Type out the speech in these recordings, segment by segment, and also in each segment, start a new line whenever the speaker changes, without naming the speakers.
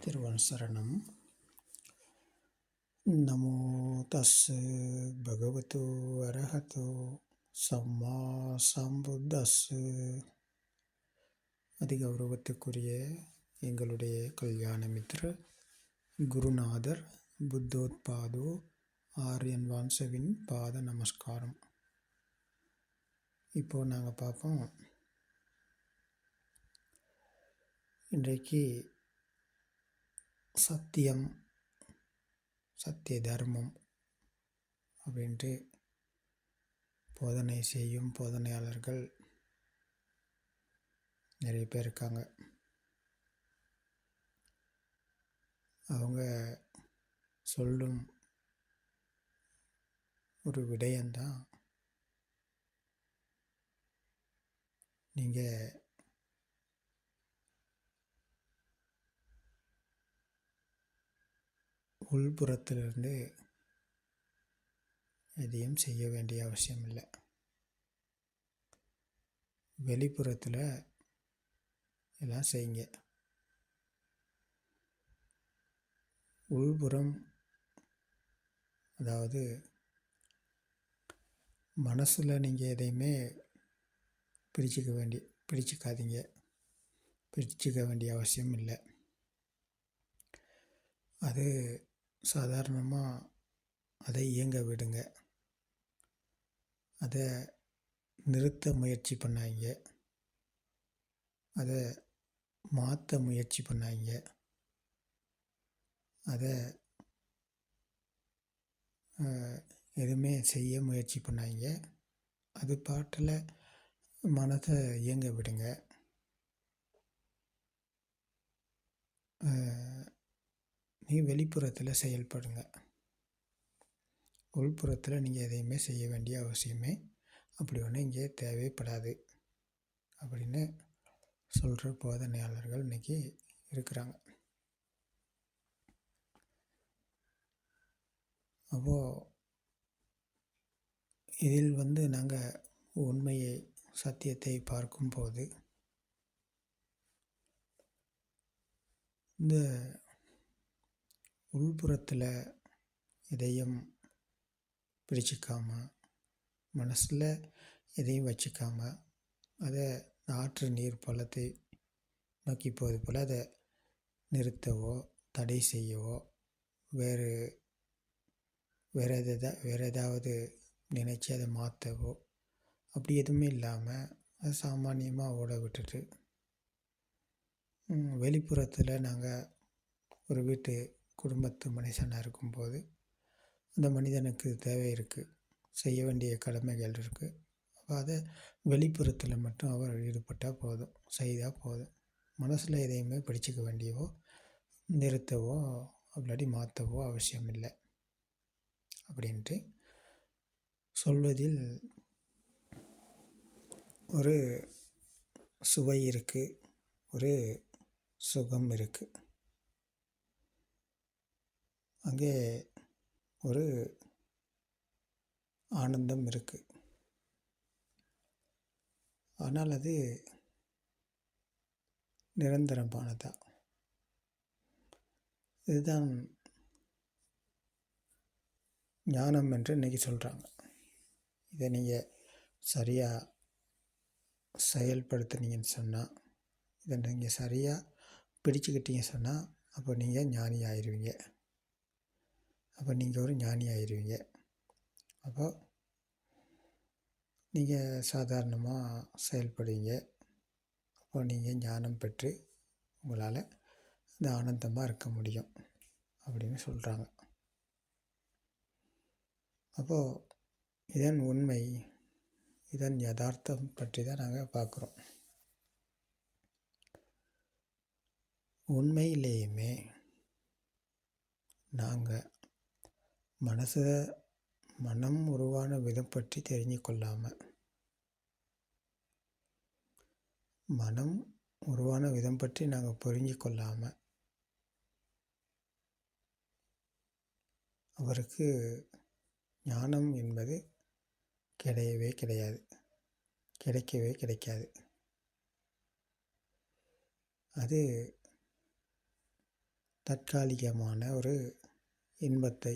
திருவன் நமோ தஸ் பகவதோ அரஹதோ சம்மா சம்புத்தஸ். அதிகௌரவத்துக்குரிய எங்களுடைய கல்யாண மித்ர குருநாதர் புத்தோத்பாதோ ஆரியன் வான்சவின் பாத நமஸ்காரம். இப்போது நாங்கள் பார்ப்போம், இன்றைக்கு சத்தியம், சத்திய தர்மம் அப்படின்ட்டு போதனை செய்யும் போதனையாளர்கள் நிறைய பேர் இருக்காங்க. அவங்க சொல்லும் ஒரு விடயம்தான், நீங்கள் உள்புறத்திலிருந்து எதையும் செய்ய வேண்டிய அவசியம் இல்லை. வெளிப்புறத்தில் எல்லாம் செய்யுங்க. உள்புறம், அதாவது மனசில் நீங்கள் எதையுமே பிடிச்சிக்காதீங்க, பிடிச்சிக்க வேண்டிய அவசியம் இல்லை. அது சாதாரணமாக அதை இயங்க விடுங்க. அதை நிறுத்த முயற்சி பண்ணாங்க, அதை மாற்ற முயற்சி பண்ணாங்க, அதை எதுவுமே செய்ய முயற்சி பண்ணாங்க. அது பாட்டில் மனதை இயங்க விடுங்க. நீ வெளிப்புறத்தில் செயல்படுங்க. உள்புறத்தில் நீங்கள் எதையுமே செய்ய வேண்டிய அவசியமே அப்படி ஒன்று இங்கே தேவைப்படாது அப்படின்னு சொல்கிற போதனையாளர்கள் இன்றைக்கி இருக்கிறாங்க. அப்போது இதில் நாங்கள் உண்மையை, சத்தியத்தை பார்க்கும்போது இந்த உள்புறத்தில் எதையும் பிடிச்சிக்காமல், மனசில் எதையும் வச்சுக்காமல், அதை ஆற்று நீர் பள்ளத்தை நோக்கி போவது போல் அதை நிறுத்தவோ தடை செய்யவோ வேறு ஏதாவது நினச்சி அதை மாற்றவோ அப்படி எதுவுமே இல்லாமல் அதை சாமானியமாக ஓட விட்டுட்டு, வெளிப்புறத்தில் நாங்கள் ஒரு வீட்டு குடும்பத்து மனுஷனாக இருக்கும்போது அந்த மனிதனுக்கு தேவை இருக்குது, செய்ய வேண்டிய கடமைகள் இருக்குது. அப்போ அதை வெளிப்புறத்தில் மட்டும் அவர் ஈடுபட்டால் போதும், செய்தால் போதும். மனசில் எதையுமே பிடிச்சிக்க வேண்டியவோ நிறுத்தவோ அப்படி மாற்றவோ அவசியம் இல்லை அப்படின்ட்டு சொல்வதில் ஒரு சுவை இருக்குது, ஒரு சுகம் இருக்குது. அங்கே ஒரு ஆனந்தம் இருக்குது. ஆனால் அது நிரந்தரமானதா? இதுதான் ஞானம் என்று இன்றைக்கி சொல்கிறாங்க. இதை நீங்கள் சரியாக செயல்படுத்துனீங்கன்னு சொன்னால், இதை நீங்கள் சரியாக பிடிச்சிக்கிட்டீங்க சொன்னால், அப்போ நீங்கள் ஞானி ஆயிடுவீங்க. அப்போ நீங்கள் ஒரு ஞானி ஆயிடுவீங்க. அப்போ நீங்கள் சாதாரணமாக செயல்படுவீங்க. அப்போ நீங்கள் ஞானம் பெற்று உங்களால் இந்த ஆனந்தமாக இருக்க முடியும் அப்படின்னு சொல்கிறாங்க. அப்போது இதன் உண்மை, இதன் யதார்த்தம் பற்றி தான் நாங்கள் பார்க்குறோம். உண்மையிலேயுமே நாங்கள் மனம் உருவான விதம் பற்றி தெரிஞ்சு கொள்ளாமல், மனம் உருவான விதம் பற்றி நாங்கள் புரிஞ்சு கொள்ளாமல், அவருக்கு ஞானம் என்பது கிடைக்கவே கிடைக்காது. அது தற்காலிகமான ஒரு இன்பத்தை,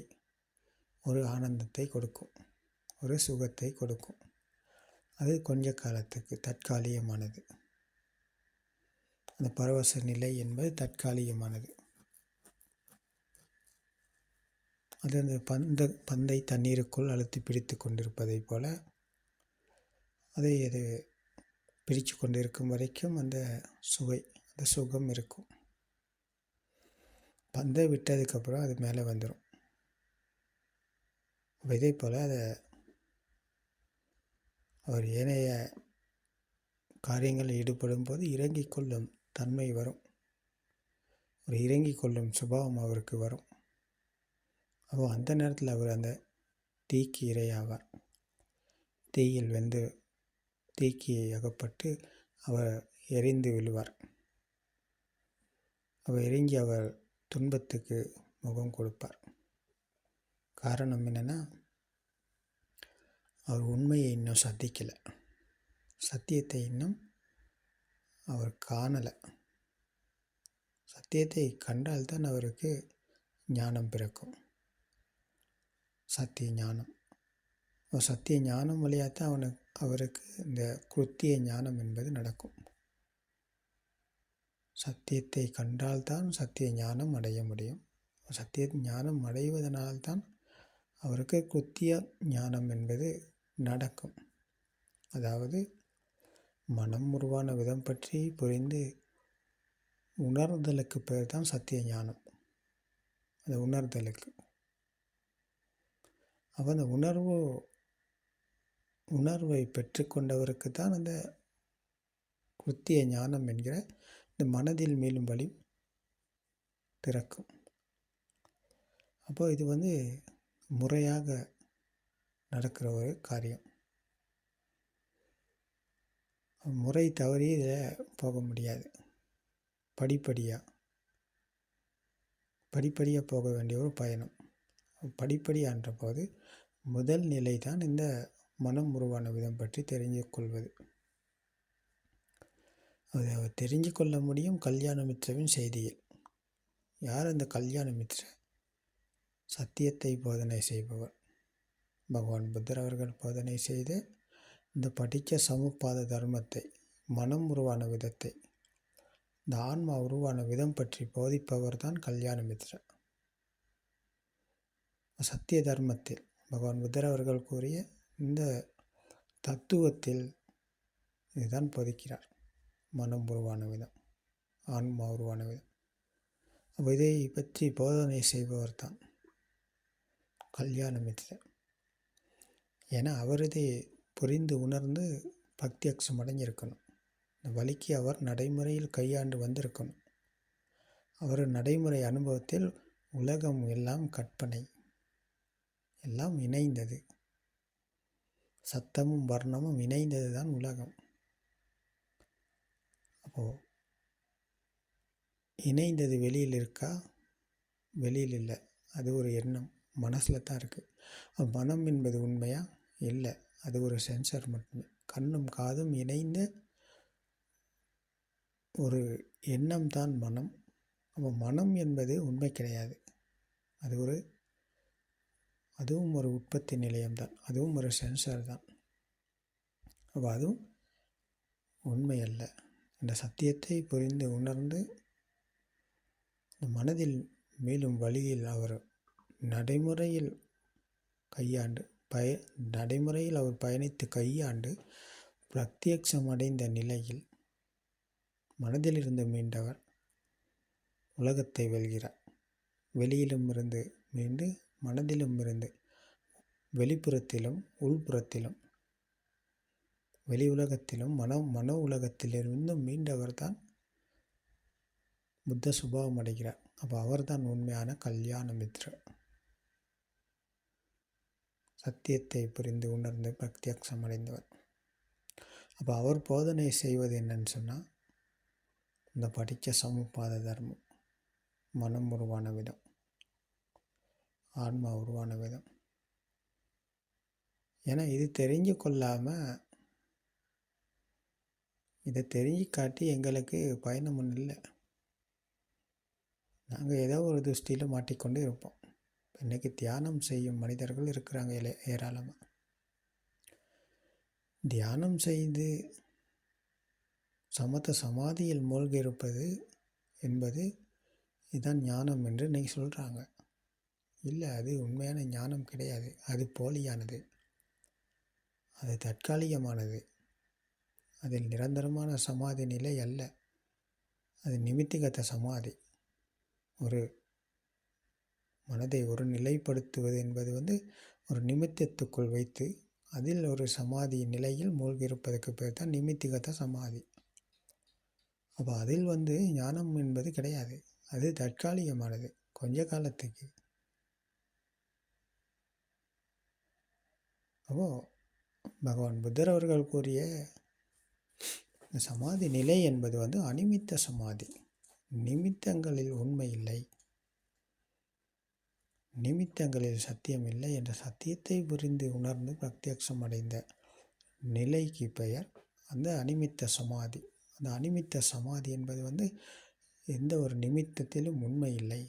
ஒரு ஆனந்தத்தை கொடுக்கும், ஒரு சுகத்தை கொடுக்கும். அது கொஞ்ச காலத்துக்கு தற்காலிகமானது. அந்த பரவச நிலை என்பது தற்காலிகமானது. அது அந்த பந்தை தண்ணீருக்குள் அழுத்தி பிடித்து கொண்டிருப்பதைப் போல அது பிடித்து கொண்டிருக்கும் வரைக்கும் அந்த சுகம் இருக்கும். பந்தை விட்டதுக்கப்புறம் அது மேலே வந்துடும். இதே போல் அவர் ஏனைய காரியங்களில் ஈடுபடும் போது இறங்கிக் கொள்ளும் தன்மை வரும். ஒரு இறங்கிக் கொள்ளும் சுபாவம் அவருக்கு வரும். அப்போ அந்த நேரத்தில் அவர் அந்த தீக்கு இரையாவார். தீயில் வெந்து தீக்கு அகப்பட்டு அவர் எரிந்து விழுவார். அவர் இறங்கி அவர் துன்பத்துக்கு முகம் கொடுப்பார். காரணம் என்னென்னா, அவர் உண்மையை இன்னும் சந்திக்கலை, சத்தியத்தை இன்னும் அவர் காணலை. சத்தியத்தை கண்டால்தான் அவருக்கு ஞானம் பிறக்கும், சத்திய ஞானம். சத்திய ஞானம் வழியாகத்தான் அவருக்கு இந்த கிருத்திய ஞானம் என்பது நடக்கும். சத்தியத்தை கண்டால்தான் சத்திய ஞானம் அடைய முடியும். சத்திய ஞானம் அடைவதனால்தான் அவருக்கு கிருத்திய ஞானம் என்பது நடக்கும். அதாவது மனம் உருவான விதம் பற்றி புரிந்து உணர்தலுக்கு பேர் தான் சத்திய ஞானம். அந்த உணர்தலுக்கு அப்போ அந்த உணர்வை பெற்றுக்கொண்டவருக்கு தான் அந்த கிருத்திய ஞானம் என்கிற இந்த மனதில் மேலும் வழி திறக்கும். அப்போ இது முறையாக நடக்கிற ஒரு காரியம். முறை தவறி இதில் போக முடியாது. படிப்படியாக போக வேண்டிய ஒரு பயணம். படிப்படியான்ற போது முதல் நிலை தான் இந்த மனம் உருவான விதம் பற்றி தெரிஞ்சு கொள்வது. அதை அவர் தெரிஞ்சு கொள்ள முடியும் கல்யாணமித்ரவின் செய்தியில். யார் அந்த கல்யாணமித்ர? சத்தியத்தை போதனை செய்பவர். பகவான் புத்தர் அவர்கள் போதனை செய்த இந்த படிக்க சமுப்பாத தர்மத்தை, மனம் உருவான விதத்தை, இந்த ஆன்மா உருவான விதம் பற்றி போதிப்பவர் தான் கல்யாணமித்ர. சத்திய தர்மத்தில் பகவான் புத்தர் அவர்கள் கூறிய இந்த தத்துவத்தில் இதுதான் போதிக்கிறார். மனம் உருவான விதம், ஆன்மா உருவான விதம். அப்போ இதை பற்றி போதனை செய்பவர் தான் கல்யாணமித்ர. ஏன்னா அவர் இதை புரிந்து உணர்ந்து பக்தி அக்ஷம் அடைஞ்சிருக்கணும். இந்த வழிக்கு அவர் நடைமுறையில் கையாண்டு வந்திருக்கணும். அவர் நடைமுறை அனுபவத்தில் உலகம் எல்லாம் கற்பனை, எல்லாம் இணைந்தது, சத்தமும் வர்ணமும் இணைந்தது தான் உலகம். அப்போது இணைந்தது வெளியில் இருக்கா? வெளியில் இல்லை. அது ஒரு எண்ணம், மனசில் தான் இருக்குது. மனம் என்பது உண்மையா? இல்லை, அது ஒரு சென்சர் மட்டுமே. கண்ணும் காதும் இணைந்த ஒரு எண்ணம் தான் மனம். அப்போ மனம் என்பது உண்மை கிடையாது. அதுவும் ஒரு உற்பத்தி நிலையம்தான், அதுவும் ஒரு சென்சார் தான். அப்போ அதுவும் உண்மை அல்ல. இந்த சத்தியத்தை புரிந்து உணர்ந்து இந்த மனதில் மேலும் வழியில் அவர் நடைமுறையில் அவர் பயணித்து கையாண்டு பிரத்யக்ஷம் அடைந்த நிலையில் மனதிலிருந்து மீண்டவர் உலகத்தை வெல்கிறார். வெளியிலும் இருந்து மீண்டு மனதிலும் இருந்து, வெளிப்புறத்திலும் உள்புறத்திலும், வெளி உலகத்திலும் மன உலகத்திலிருந்து மீண்டவர் தான் புத்த சுபாவம் அடைகிறார். அப்போ அவர்தான் உண்மையான கல்யாணமித்ர. சத்தியத்தை புரிந்து உணர்ந்து பிரத்யக்ஷம் அடைந்தவர். அப்போ அவர் போதனை செய்வது என்னன்னு சொன்னால், இந்த படிக்க சமுப்பாத தர்மம், மனம் உருவான விதம், ஆன்மா உருவான விதம். ஏன்னா இது தெரிஞ்சு கொள்ளாமல், இதை தெரிஞ்சு காட்டி எங்களுக்கு பயணம் ஒன்றும் இல்லை. நாங்கள் ஏதோ ஒரு துஷ்டியில் மாட்டிக்கொண்டு இருப்போம். இன்றைக்கி தியானம் செய்யும் மனிதர்கள் இருக்கிறாங்க ஏராளமாக. தியானம் செய்து சமத்த சமாதியில் மூழ்கி இருப்பது என்பது இதுதான் ஞானம் என்று இன்றைக்கி சொல்கிறாங்க. இல்லை, அது உண்மையான ஞானம் கிடையாது. அது போலியானது, அது தற்காலிகமானது. அதில் நிரந்தரமான சமாதி நிலை அல்ல. அது நிமித்திகத சமாதி. ஒரு மனதை ஒரு நிலைப்படுத்துவது என்பது ஒரு நிமித்தத்துக்குள் வைத்து அதில் ஒரு சமாதி நிலையில் மூழ்கியிருப்பதற்கு பேர் தான் நிமித்திகத சமாதி. அப்போ அதில் ஞானம் என்பது கிடையாது. அது தற்காலிகமானது, கொஞ்ச காலத்துக்கு. அப்போது பகவான் புத்தர் அவர்கள் கூறிய சமாதி நிலை என்பது அனிமித்த சமாதி. நிமித்தங்களில் உண்மை இல்லை, நிமித்தங்களில் சத்தியம் இல்லை என்ற சத்தியத்தை புரிந்து உணர்ந்து பிரத்யக்ஷம் அடைந்த நிலைக்கு பெயர் அந்த அனிமித்த சமாதி. அந்த அனிமித்த சமாதி என்பது எந்த ஒரு நிமித்தத்திலும் உண்மை இல்லை.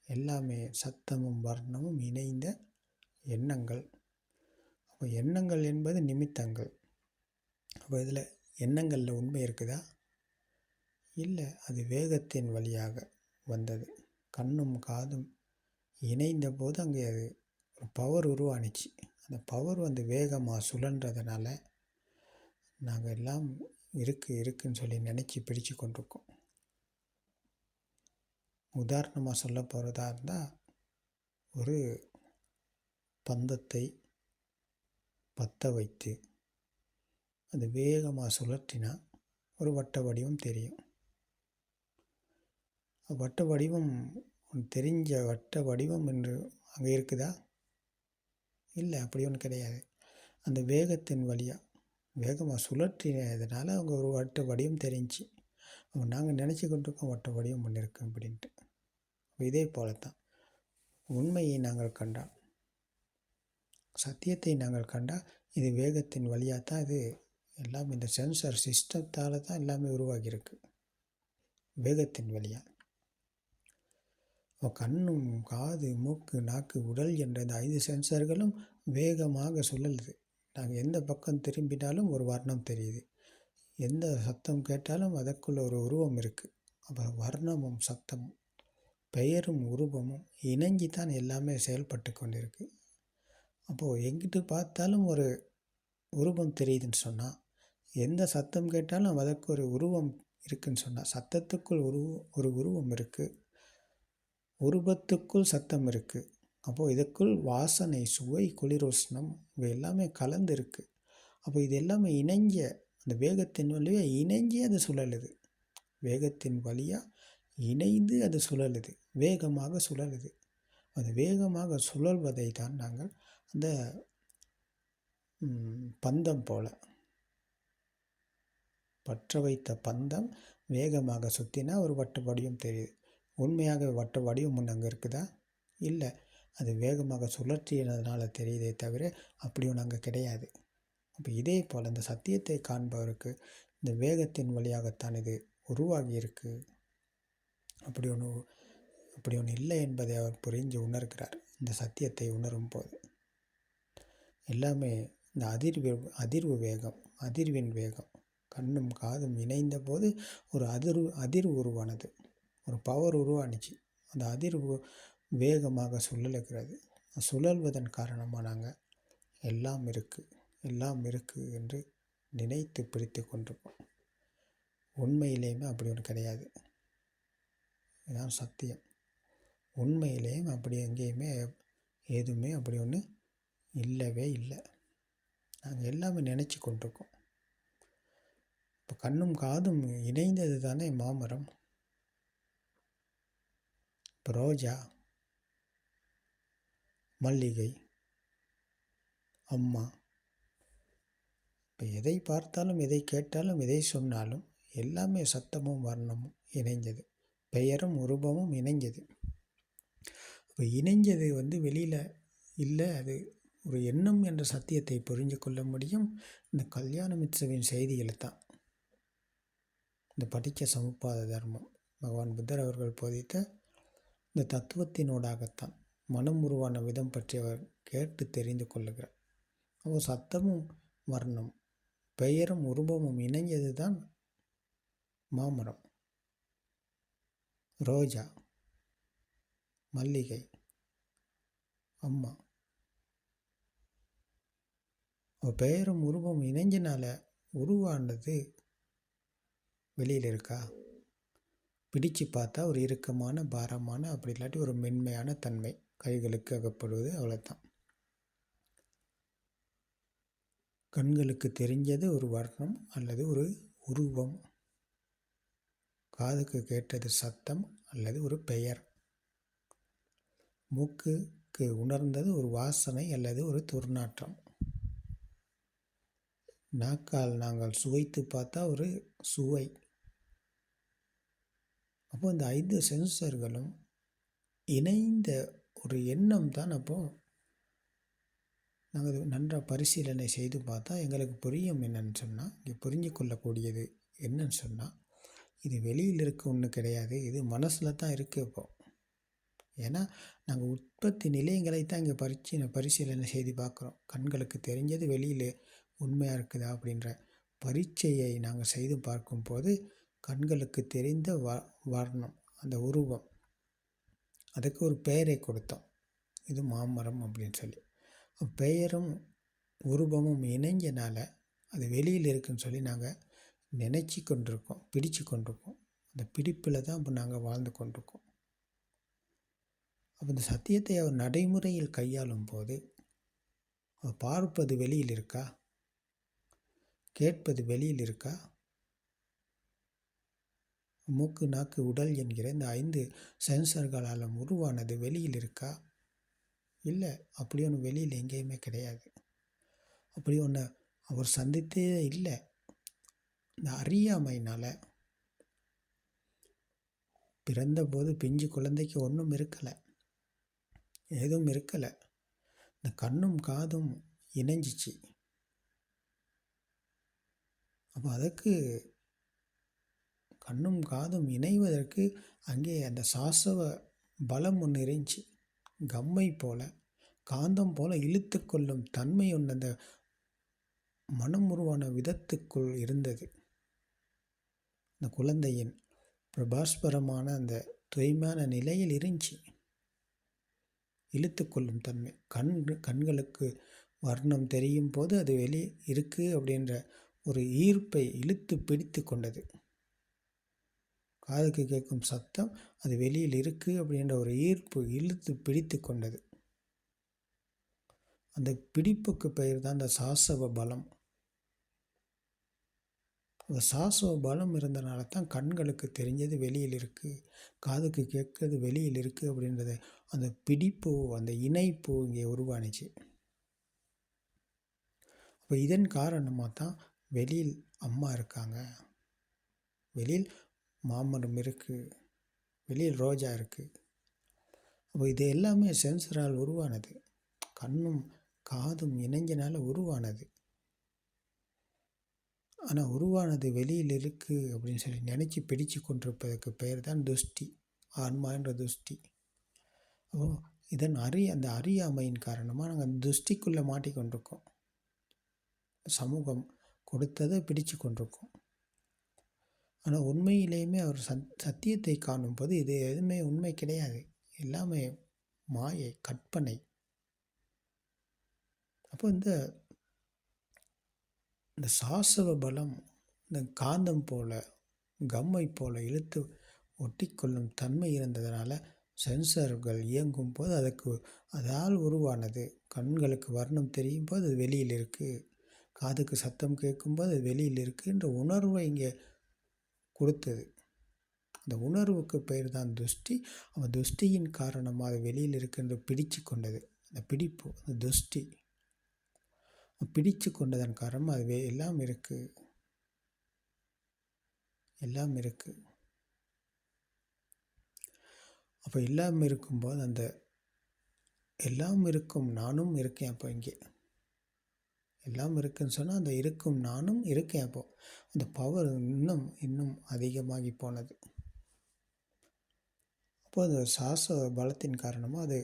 எல்லாமே சத்தமும் வர்ணமும் இணைந்த எண்ணங்கள். அப்போ எண்ணங்கள் என்பது நிமித்தங்கள். அப்போ இதில் எண்ணங்களில் உண்மை இருக்குதா? இல்லை, அது வேகத்தின் வழியாக வந்தது. கண்ணும் காதும் இணைந்த போது அங்கே அது ஒரு பவர் உருவானுச்சு. அந்த பவர் வேகமாக சுழன்றதுனால நாங்கள் எல்லாம் இருக்குன்னு சொல்லி நினச்சி பிடிச்சு கொண்டிருக்கோம். உதாரணமாக சொல்ல போகிறதா இருந்தால், ஒரு பந்தத்தை பற்ற வைத்து அது வேகமாக சுழற்றினா ஒரு வட்ட வடிவம் தெரியும். வட்ட வடிவம் தெரிஞ்ச வட்ட வடிவம் என்று அங்கே இருக்குதா? இல்லை, அப்படி ஒன்று கிடையாது. அந்த வேகத்தின் வழியாக வேகமாக சுழற்றினதுனால அவங்க ஒரு வட்ட வடிவம் தெரிஞ்சு நாங்கள் நினச்சி கொண்டிருக்கோம் வட்ட வடிவம் ஒன்று இருக்கு அப்படின்ட்டு. இதே போலத்தான் உண்மையை நாங்கள் கண்டால், சத்தியத்தை நாங்கள் கண்டால், இது வேகத்தின் வழியாக தான் இது எல்லாம் இந்த சென்சார் சிஸ்டத்தால் தான் எல்லாமே உருவாகியிருக்கு. வேகத்தின் வழியாக கண்ணும் காது மூக்கு நாக்கு உடல் என்ற இந்த 5 சென்சார்களும் வேகமாக சுழலுது. நாங்கள் எந்த பக்கம் திரும்பினாலும் ஒரு வர்ணம் தெரியுது. எந்த சத்தம் கேட்டாலும் அதற்குள்ள ஒரு உருவம் இருக்குது. அப்போ வர்ணமும் சத்தமும் பெயரும் உருவமும் இணைஞ்சி தான் எல்லாமே செயல்பட்டு கொண்டிருக்கு. அப்போது எங்கிட்டு பார்த்தாலும் ஒரு உருவம் தெரியுதுன்னு சொன்னால், எந்த சத்தம் கேட்டாலும் அதற்கு ஒரு உருவம் இருக்குதுன்னு சொன்னால், சத்தத்துக்குள் ஒரு உருவம் இருக்குது, உருவத்துக்குள் சத்தம் இருக்குது. அப்போது இதற்குள் வாசனை, சுவை, குளிரோஷ்ணம் இவை எல்லாமே கலந்து இருக்குது. அப்போ இது எல்லாமே இணைஞ்ச அந்த வேகத்தின் வழியாக இணைஞ்சே அது சுழலுது. வேகத்தின் வழியாக இணைந்து அது சுழலுது, வேகமாக சுழலுது. அது வேகமாக சுழல்வதை தான் நாங்கள் அந்த பந்தம் போல, பற்ற வைத்த பந்தம் வேகமாக சுற்றினா ஒரு வட்ட வடிவம் தெரியுது. உண்மையாக வட்ட வடிவம் ஒன்று அங்கே இருக்குதா? இல்லை, அது வேகமாக சுழற்றினதுனால தெரியுதே தவிர அப்படி ஒன்று அங்கே கிடையாது. அப்போ இதே போல் இந்த சத்தியத்தை காண்பவருக்கு இந்த வேகத்தின் வழியாகத்தான் இது உருவாகி இருக்கு. அப்படி ஒன்று இல்லை என்பதை அவர் புரிஞ்சு உணர்கிறார். இந்த சத்தியத்தை உணரும் போது எல்லாமே இந்த அதிர்வு வேகம், அதிர்வின் வேகம், கண்ணும் காதும் இணைந்த போது ஒரு அதிர்வு உருவானது, ஒரு பவர் உருவானுச்சு. அந்த அதிர்வு வேகமாக சுழலுகிறது. சுழல்வதன் காரணமாக நாங்கள் எல்லாம் இருக்குது என்று நினைத்து பிடித்து கொண்டிருப்போம். உண்மையிலேயுமே அப்படி ஒன்று கிடையாது. இதுதான் சத்தியம். உண்மையிலேயும் அப்படி எங்கேயுமே எதுவுமே அப்படி ஒன்று இல்லவே இல்லை. நாங்கள் எல்லாமே நினச்சி கொண்டிருக்கோம். இப்போ கண்ணும் காதும் இணைந்தது தானே மாமரம், இப்போ ரோஜா, மல்லிகை, அம்மா. இப்போ எதை பார்த்தாலும், எதை கேட்டாலும், எதை சொன்னாலும் எல்லாமே சத்தமும் வர்ணமும் இணைஞ்சது, பெயரும் உருவமும் இணைஞ்சது. இப்போ இணைஞ்சது வெளியில் இல்லை, அது ஒரு எண்ணம் என்ற சத்தியத்தை புரிஞ்சு கொள்ள முடியும் இந்த கல்யாண மித்ரவின் செய்தியில் தான். இந்த படிக்க சமுப்பாத தர்மம், பகவான் புத்தர் அவர்கள் போதித்த இந்த தத்துவத்தினூடாகத்தான் மனம் உருவான விதம் பற்றி அவர் கேட்டு தெரிந்து கொள்ளுகிறார். அப்போ சத்தமும் வர்ணம், பெயரும் உருவமும் இணைஞ்சது தான் மாமரம், ரோஜா, மல்லிகை, அம்மா. பெயரும் உருவமும் இணைஞ்சனால உருவானது வெளியில் இருக்கா? பிடிச்சு பார்த்தா ஒரு இறுக்கமான, பாரமான, அப்படி இல்லாட்டி ஒரு மென்மையான தன்மை கைகளுக்கு அகப்படுவது, அவ்வளோதான். கண்களுக்கு தெரிஞ்சது ஒரு வர்ணம் அல்லது ஒரு உருவம், காதுக்கு கேட்டது சத்தம் அல்லது ஒரு பெயர், மூக்குக்கு உணர்ந்தது ஒரு வாசனை அல்லது ஒரு துர்நாற்றம், நாக்கால் நாங்கள் சுவைத்து பார்த்தா ஒரு சுவை. அப்போ இந்த 5 சென்சர்களும் இணைந்த ஒரு எண்ணம் தான். அப்போது நாங்கள் நன்றாக பரிசீலனை செய்து பார்த்தா எங்களுக்கு புரியும். என்னன்னு சொன்னால், இங்கே புரிஞ்சு கொள்ளக்கூடியது என்னன்னு சொன்னால், இது வெளியில் இருக்க ஒன்று கிடையாது, இது மனசில் தான் இருக்குது. இப்போது ஏன்னா நாங்கள் உற்பத்தி நிலையங்களை தான் இங்கே பரிசீலனை செய்து பார்க்குறோம். கண்களுக்கு தெரிஞ்சது வெளியில் உண்மையாக இருக்குதா அப்படின்ற பரீட்சையை நாங்கள் செய்து பார்க்கும்போது கண்களுக்கு தெரிந்த வர்ணம், அந்த உருவம், அதுக்கு ஒரு பெயரை கொடுத்தோம், இது மாமரம் அப்படின்னு சொல்லி. பெயரும் உருவமும் இணைஞ்சனால அது வெளியில் இருக்குன்னு சொல்லி நாங்கள் நினச்சி கொண்டிருக்கோம், பிடிச்சு கொண்டிருக்கோம். அந்த பிடிப்பில் தான் இப்போ நாங்கள் வாழ்ந்து கொண்டிருக்கோம். அப்போ இந்த சத்தியத்தை அவர் நடைமுறையில் கையாளும் போது பார்ப்பது வெளியில் இருக்கா, கேட்பது வெளியில் இருக்கா, மூக்கு, நாக்கு, உடல் என்கிற இந்த 5 சென்சர்களால் உருவானது வெளியில் இருக்கா? இல்லை, அப்படி ஒன்று வெளியில் எங்கேயுமே கிடையாது. அப்படி ஒன்று அவர் சந்தித்தே இல்லை. இந்த அறியாமையினால் பிறந்தபோது பிஞ்சு குழந்தைக்கு ஒன்றும் இருக்கலை, எதுவும் இருக்கலை. இந்த கண்ணும் காதும் இணைஞ்சிச்சு. அப்போ அதுக்கு கண்ணும் காதும் இணைவதற்கு அங்கே அந்த சாசவ பலம் ஒன்று இருந்துச்சு. கம்மை போல, காந்தம் போல இழுத்து கொள்ளும் தன்மை ஒன்று அந்த மனம் உருவான விதத்துக்குள் இருந்தது. அந்த குழந்தையின் பிரபாஸ்பரமான அந்த தூய்மையான நிலையில் இருந்துச்சு இழுத்து கொள்ளும் தன்மை. கண்களுக்கு வர்ணம் தெரியும் போது அது வெளியே இருக்குது அப்படின்ற ஒரு ஈர்ப்பை இழுத்து பிடித்து கொண்டது. காதுக்கு கேட்கும் சத்தம் அது வெளியில் இருக்குது அப்படின்ற ஒரு ஈர்ப்பு இழுத்து பிடித்து கொண்டது. அந்த பிடிப்புக்கு பெயர் தான் அந்த சாசவ பலம். அந்த சாசவ பலம் இருந்தனால தான் கண்களுக்கு தெரிஞ்சது வெளியில் இருக்குது, காதுக்கு கேட்கறது வெளியில் இருக்குது அப்படின்றத அந்த பிடிப்பு, அந்த இணைப்பு இங்கே உருவானுச்சு. இப்போ இதன் காரணமாக தான் வெளியில் அம்மா இருக்காங்க, வெளியில் மாமரம் இருக்குது, வெளியில் ரோஜா இருக்குது. அப்போ இது எல்லாமே சென்சரால் உருவானது, கண்ணும் காதும் இணைஞ்சனால உருவானது. ஆனால் உருவானது வெளியில் இருக்குது அப்படின்னு சொல்லி நினச்சி பிடிச்சு கொண்டிருப்பதற்கு பெயர் தான் துஷ்டி, ஆன்மா என்ற துஷ்டி. அப்போ இதன் அந்த அறியாமையின் காரணமாக நாங்கள் அந்த துஷ்டிக்குள்ளே மாட்டிக்கொண்டிருக்கோம். சமூகம் கொடுத்ததை பிடிச்சு கொண்டிருக்கோம். ஆனால் உண்மையிலேயுமே அவர் சத்தியத்தை காணும்போது இது எதுவுமே உண்மை கிடையாது, எல்லாமே மாயை, கற்பனை. அப்போ இந்த சாசவ பலம் இந்த காந்தம் போல, கம்மை போல இழுத்து ஒட்டிக்கொள்ளும் தன்மை இருந்ததுனால சென்சர்கள் இயங்கும் போது அதால் உருவானது. கண்களுக்கு வர்ணம் தெரியும் போது அது வெளியில் இருக்குது, காதுக்கு சத்தம் கேட்கும்போது அது வெளியில் இருக்குன்ற உணர்வை இங்கே கொடுத்தது. அந்த உணர்வுக்கு பெயர் தான் துஷ்டி. அவன் துஷ்டியின் காரணமாக அது வெளியில் இருக்குன்ற பிடிச்சு கொண்டது. அந்த பிடிப்பு, அந்த துஷ்டி பிடிச்சு கொண்டதன் காரணமாக அது எல்லாம் இருக்குது, எல்லாம் இருக்குது. அப்போ எல்லாம் இருக்கும்போது அந்த எல்லாம் இருக்கும் நானும் இருக்கேன். அப்போ இங்கே எல்லாம் இருக்குன்னு சொன்னால் அந்த இருக்கும் நானும் இருக்கேன். அப்போது அந்த பவர் இன்னும் அதிகமாகி போனது. அப்போது சாஸ்வ பலத்தின் காரணமாக அது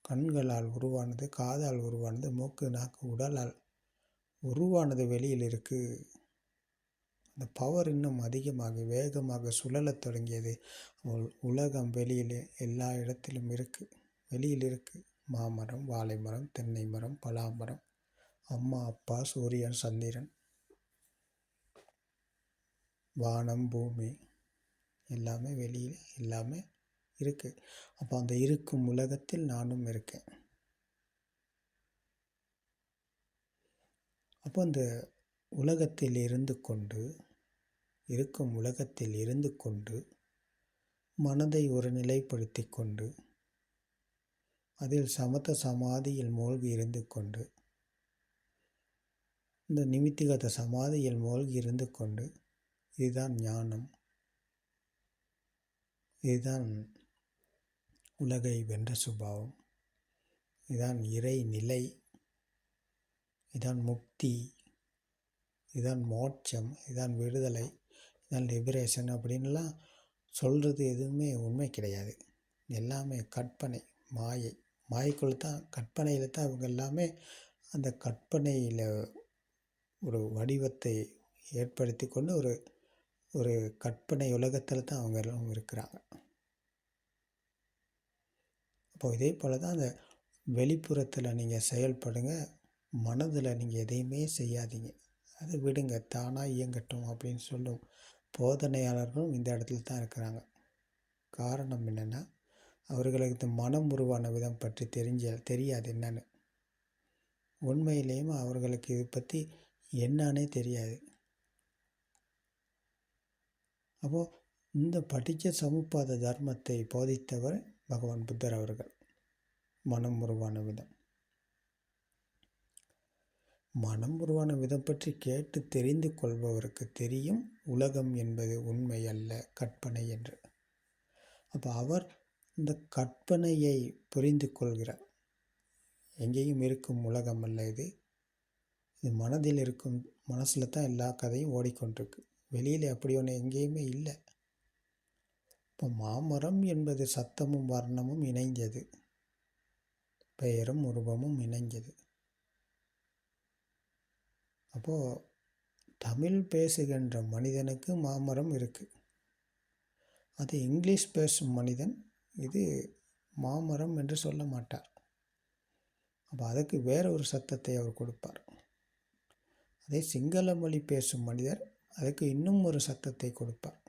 கண்களால் உருவானது, காதால் உருவானது, மூக்கு, நாக்கு, உடலால் உருவானது வெளியில் இருக்குது. அந்த பவர் இன்னும் அதிகமாக வேகமாக சுழலத் தொடங்கியது. உலகம் வெளியில் எல்லா இடத்திலும் இருக்குது, வெளியில் இருக்குது. மாமரம், வாழை மரம், தென்னை மரம், பலாமரம், அம்மா அப்பா, சூரியன், சந்திரன், வானம், பூமி எல்லாமே வெளியில் எல்லாமே இருக்குது. அப்போ அந்த இருக்கும் உலகத்தில் நானும் இருக்கேன். அப்போ அந்த உலகத்தில் இருந்து கொண்டு இருக்கும் உலகத்தில் இருந்து கொண்டு மனதை ஒரு நிலைப்படுத்தி கொண்டு அதில் சமத்த சமாதியில் மூழ்கி இருந்து கொண்டு இந்த நிமித்திகத சமாதியில் மூழ்கி இருந்து கொண்டு இதுதான் ஞானம், இதுதான் உலகை வென்ற சுபாவம், இதுதான் இறை நிலை, இதுதான் முக்தி, இதுதான் மோட்சம், இதுதான் விடுதலை, இதுதான் லிபரேஷன் அப்படின்லாம் சொல்கிறது எதுவுமே உண்மை கிடையாது. எல்லாமே கற்பனை, மாயை. மாயைக்குள்ள தான், கற்பனையில் தான் அவங்க எல்லாமே அந்த கற்பனையில் ஒரு வடிவத்தை ஏற்படுத்தி கொண்டு ஒரு கற்பனை உலகத்தில் தான் அவங்க எல்லாம் இருக்கிறாங்க. அப்போ இதே போல் தான் அந்த வெளிப்புறத்தில் நீங்கள் செயல்படுங்க, மனதில் நீங்கள் எதையுமே செய்யாதீங்க, அதை விடுங்க, தானாக இயங்கட்டும் அப்படின்னு சொல்லும் போதனையாளர்களும் இந்த இடத்துல தான் இருக்கிறாங்க. காரணம் என்னென்னா, அவர்களுக்கு இந்த மனம் உருவான விதம் பற்றி தெரியாது என்னன்னு. உண்மையிலேயும் அவர்களுக்கு இது பற்றி என்னன்னே தெரியாது. அப்போது இந்த படித்த சமுப்பாத தர்மத்தை போதித்தவர் பகவான் புத்தர் அவர்கள். மனம் உருவான விதம், மனம் உருவான விதம் பற்றி கேட்டு தெரிந்து கொள்பவருக்கு தெரியும் உலகம் என்பது உண்மை அல்ல, கற்பனை என்று. அப்போ அவர் இந்த கற்பனையை புரிந்து கொள்கிறார். எங்கேயும் இருக்கும் உலகம் அல்ல இது, இது மனதில் இருக்கும், மனசில் தான் எல்லா கதையும் ஓடிக்கொண்டிருக்கு, வெளியில் அப்படி ஒன்று எங்கேயுமே இல்லை. இப்போ மாமரம் என்பது சத்தமும் வர்ணமும் இணைஞ்சது, பெயரும் உருவமும் இணைஞ்சது. அப்போது தமிழ் பேசுகின்ற மனிதனுக்கு மாமரம் இருக்குது, அது இங்கிலீஷ் பேசும் மனிதன் இது மாமரம் என்று சொல்ல மாட்டார். அப்போ அதுக்கு வேற ஒரு சத்தத்தை அவர் கொடுப்பார். அதே சிங்கள மொழி பேசும் மனிதர் அதுக்கு இன்னும் ஒரு சத்தத்தை கொடுப்பார்.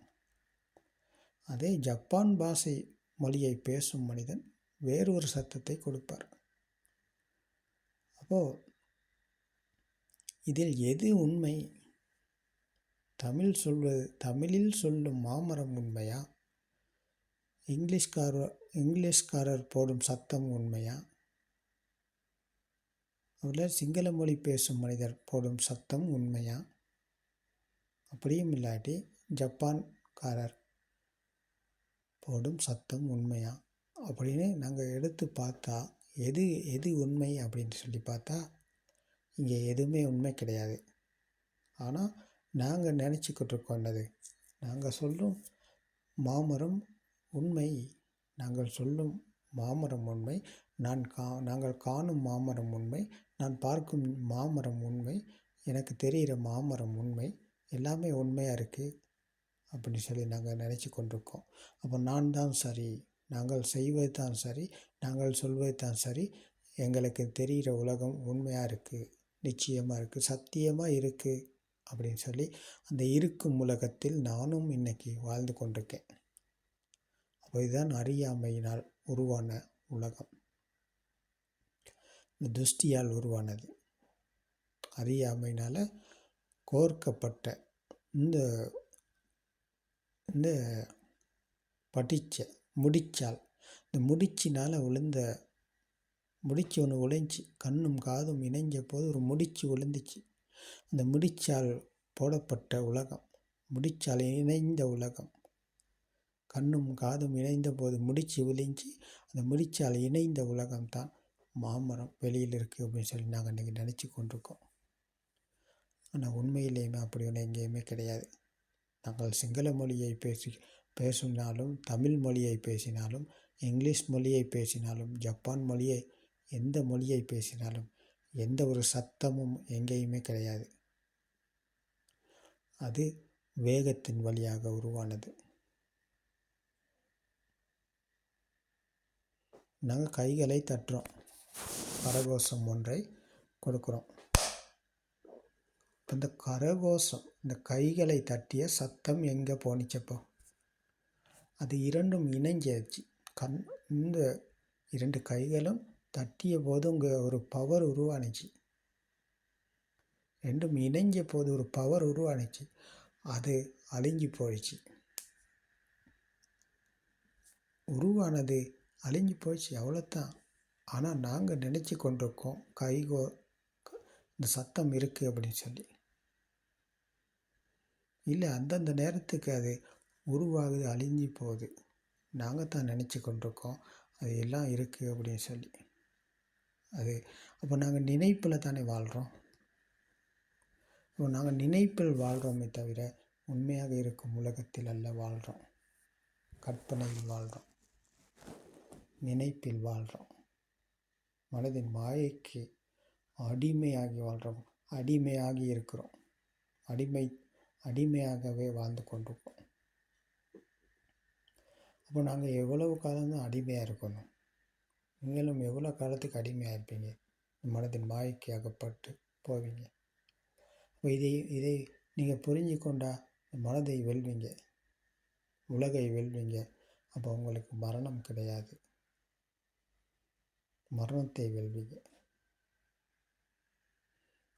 அதே ஜப்பான் பாஷை மொழியை பேசும் மனிதன் வேறு ஒரு சத்தத்தை கொடுப்பார். அப்போது இதில் எது உண்மை? தமிழில் சொல்லும் மாமரம் உண்மையா, இங்கிலீஷ்காரர் போடும் சத்தம் உண்மையா, அதில் சிங்கள மொழி பேசும் மனிதர் போடும் சத்தம் உண்மையா, அப்படியும் இல்லாட்டி ஜப்பான்காரர் போடும் சத்தம் உண்மையா அப்படின்னு நாங்கள் எடுத்து பார்த்தா எது உண்மை அப்படின்னு சொல்லி பார்த்தா இங்கே எதுவுமே உண்மை கிடையாது. ஆனால் நாங்கள் நினச்சிக்கிட்டு இருக்கோம் என்னது, நாங்கள் சொல்லும் மாமரம் உண்மை, நாங்கள் சொல்லும் மாமரம் உண்மை, நாங்கள் காணும் மாமரம் உண்மை, நான் பார்க்கும் மாமரம் உண்மை, எனக்கு தெரிகிற மாமரம் உண்மை, எல்லாமே உண்மையாக இருக்குது அப்படின்னு சொல்லி நாங்கள் நினச்சி கொண்டிருக்கோம். அப்போ நான் தான் சரி, நாங்கள் செய்வது தான் சரி, நாங்கள் சொல்வது தான் சரி, எங்களுக்கு தெரிகிற உலகம் உண்மையாக இருக்குது, நிச்சயமாக இருக்குது, சத்தியமாக இருக்குது அப்படின்னு சொல்லி அந்த இருக்கும் உலகத்தில் நானும் இன்னைக்கு வாழ்ந்து கொண்டிருக்கேன். அப்போ இதுதான் அறியாமையினால் உருவான உலகம், இந்த துஷ்டியால் உருவானது, அறியாமையினால் கோர்க்கப்பட்ட இந்த முடிச்சால், இந்த முடிச்சினால் விழுந்த முடிச்சு ஒன்று விழுந்துச்சு, கண்ணும் காதும் இணைஞ்ச போது ஒரு முடிச்சு விழுந்துச்சு. அந்த முடிச்சால் போடப்பட்ட உலகம், முடிச்சால் இணைந்த உலகம், கண்ணும் காதும் இணைந்த போது முடிச்சு விழுந்துச்சு. அந்த முடிச்சால் இணைந்த உலகம்தான் மாமரம் வெளியில் இருக்குது அப்படின்னு சொல்லி நாங்கள் இன்றைக்கி நினச்சி கொண்டிருக்கோம். ஆனால் உண்மையிலேயுமே அப்படி ஒன்று எங்கேயுமே கிடையாது. நாங்கள் சிங்கள மொழியை பேசி பேசினாலும், தமிழ் மொழியை பேசினாலும், இங்கிலீஷ் மொழியை பேசினாலும், ஜப்பான் மொழியை, எந்த மொழியை பேசினாலும் எந்த ஒரு சத்தமும் எங்கேயுமே கிடையாது. அது வேகத்தின் வழியாக உருவானது. நாங்கள் கைகளை தட்டுறோம், கரகோஷம் ஒன்றை கொடுக்குறோம். இந்த கரகோஷம், இந்த கைகளை தட்டிய சத்தம் எங்கே போனிச்சப்போ? அது இரண்டும் இணைஞ்சாச்சு. இந்த 2 கைகளும் தட்டிய போது இங்கே ஒரு பவர் உருவானுச்சு. ரெண்டும் இணைஞ்ச போது ஒரு பவர் உருவானுச்சு. அது அழிஞ்சு போயிடுச்சு. உருவானது அழிஞ்சு போயிடுச்சு, அவ்வளோதான். ஆனால் நாங்கள் நினச்சி கொண்டிருக்கோம் இந்த சத்தம் இருக்குது அப்படின்னு சொல்லி. இல்லை, அந்தந்த நேரத்துக்கு அது உருவாகுது, அழிஞ்சு போகுது. நாங்கள் தான் நினச்சி கொண்டிருக்கோம் அது எல்லாம் இருக்குது அப்படின்னு சொல்லி. அது அப்போ நாங்கள் நினைப்பில் தானே வாழ்கிறோம். இப்போ நாங்கள் நினைப்பில் வாழ்கிறோமே தவிர உண்மையாக இருக்கும் உலகத்தில் அல்ல வாழ்கிறோம். கற்பனையில் வாழ்கிறோம், நினைப்பில் வாழ்கிறோம். மனதின் மாயைக்கு அடிமையாகி வாழ்கிறோம், அடிமையாகி இருக்கிறோம். அடிமையாகவே வாழ்ந்து கொண்டிருக்கோம். அப்போ நாங்கள் எவ்வளவு காலம்தான் அடிமையாக இருக்கணும்? நீங்களும் எவ்வளோ காலத்துக்கு அடிமையாக இருப்பீங்க? மனதின் மாயைக்கு அகப்பட்டு போவீங்க. இப்போ இதை நீங்கள் புரிஞ்சு கொண்டா மனதை வெல்வீங்க, உலகை வெல்வீங்க. அப்போ உங்களுக்கு மரணம் கிடையாது, மரணத்தை வெல்வீங்க.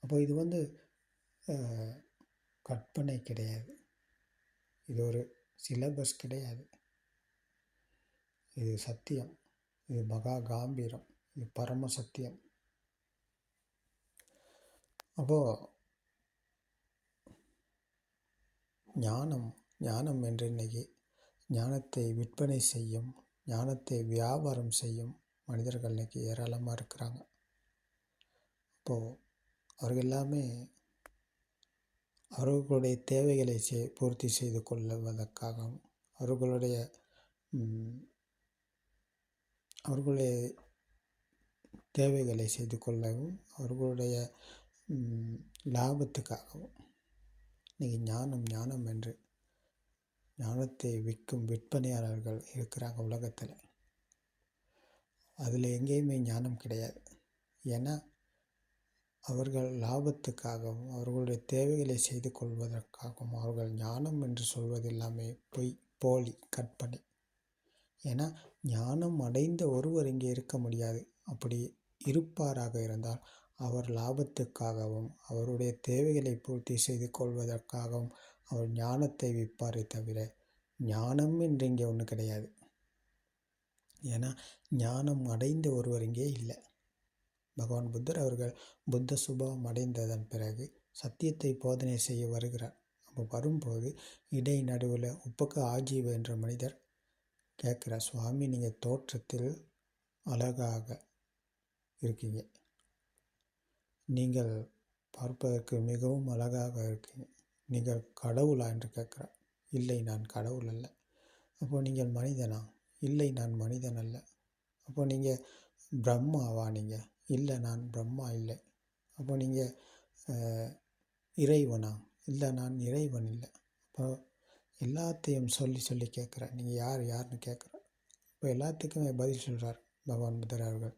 அப்போ இது கற்பனை கிடையாது, இது ஒரு சிலபஸ் கிடையாது. இது சத்தியம், இது மகா காம்பீரம், இது பரம சத்தியம். அப்போது ஞானம் என்று இன்னைக்கு ஞானத்தை விற்பனை செய்யும், ஞானத்தை வியாபாரம் செய்யும் மனிதர்கள் இன்னைக்கு ஏராளமாக இருக்கிறாங்க. அப்போது அவர்கள் எல்லாமே அவர்களுடைய தேவைகளை பூர்த்தி செய்து கொள்வதற்காகவும், அவர்களுடைய தேவைகளை செய்து கொள்ளவும், அவர்களுடைய லாபத்துக்காகவும் இன்றைக்கி ஞானம் என்று ஞானத்தை விற்கும் விற்பனையாளர்கள் இருக்கிறாங்க உலகத்தில். அதில் எங்கேயுமே ஞானம் கிடையாது. ஏன்னா அவர்கள் லாபத்துக்காகவும் அவர்களுடைய தேவைகளை செய்து கொள்வதற்காகவும் அவர்கள் ஞானம் என்று சொல்வது எல்லாமே பொய், போலி, கற்பனை. ஏன்னா ஞானம் அடைந்த ஒருவர் இங்கே இருக்க முடியாது. அப்படி இருப்பாராக இருந்தால் அவர் லாபத்துக்காகவும் அவருடைய தேவைகளை பூர்த்தி செய்து கொள்வதற்காகவும் அவர் ஞானத்தை விற்பாரே தவிர ஞானம் என்று இங்கே ஒன்றும் கிடையாது. ஏன்னா ஞானம் அடைந்த ஒருவர் இங்கே இல்லை. பகவான் புத்தர் அவர்கள் புத்த சுபாவம் அடைந்ததன் பிறகு சத்தியத்தை போதனை செய்ய வருகிறார். அப்போ வரும்போது இடை நடுவில் உப்பக்க ஆஜீவ என்ற மனிதர் கேட்குறார், சுவாமி நீங்கள் தோற்றத்தில் அழகாக இருக்கீங்க, நீங்கள் பார்ப்பதற்கு மிகவும் அழகாக இருக்கீங்க, நீங்கள் கடவுளா என்று கேட்குறார். இல்லை, நான் கடவுள் அல்ல. அப்போ நீங்கள் மனிதனா? இல்லை, நான் மனிதன் அல்ல. அப்போ நீங்கள் பிரம்மாவா? நீங்கள் இல்லை, நான் பிரம்மா இல்லை. அப்போ நீங்கள் இறைவனா? இல்லை, நான் இறைவன் இல்லை. அப்போ எல்லாத்தையும் சொல்லி கேட்குறேன், நீங்கள் யாருன்னு கேட்குறேன். இப்போ எல்லாத்துக்குமே பதில் சொல்கிறார் பகவான் புத்தர் அவர்கள்.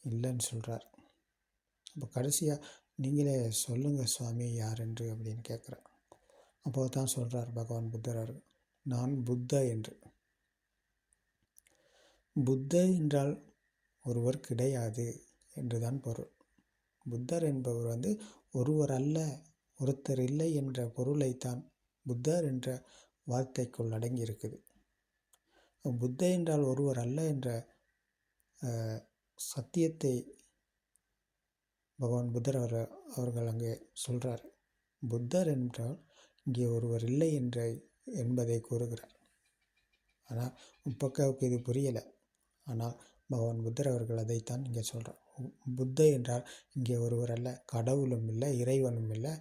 இல்லைன்னு சொல்கிறார். அப்போ கடைசியாக நீங்களே சொல்லுங்கள் சுவாமி யார் என்று அப்படின்னு கேட்குறேன். அப்போ தான் சொல்கிறார் பகவான் புத்தர் அவர்கள், நான் புத்த என்று. புத்த என்றால் ஒருவர் கிடையாது என்றுதான் பொருள். புத்தர் என்பவர் ஒருவர் அல்ல, ஒருத்தர் இல்லை என்ற பொருளைத்தான் புத்தர் என்ற வார்த்தைக்குள் அடங்கி இருக்குது. புத்த என்றால் ஒருவர் அல்ல என்ற சத்தியத்தை பகவான் புத்தர் அவர்கள் அங்கே சொல்கிறார். புத்தர் என்றால் இங்கே ஒருவர் இல்லை என்பதை கூறுகிறார். ஆனால் உப்பக்காவுக்கு இது புரியலை. ஆனால் பகவான் புத்தர் அவர்கள் அதைத்தான் இங்கே சொல்கிறார். புத்த என்றால் இங்கே ஒருவர் அல்ல, கடவுளும் இல்லை, இறைவனும் இல்லை,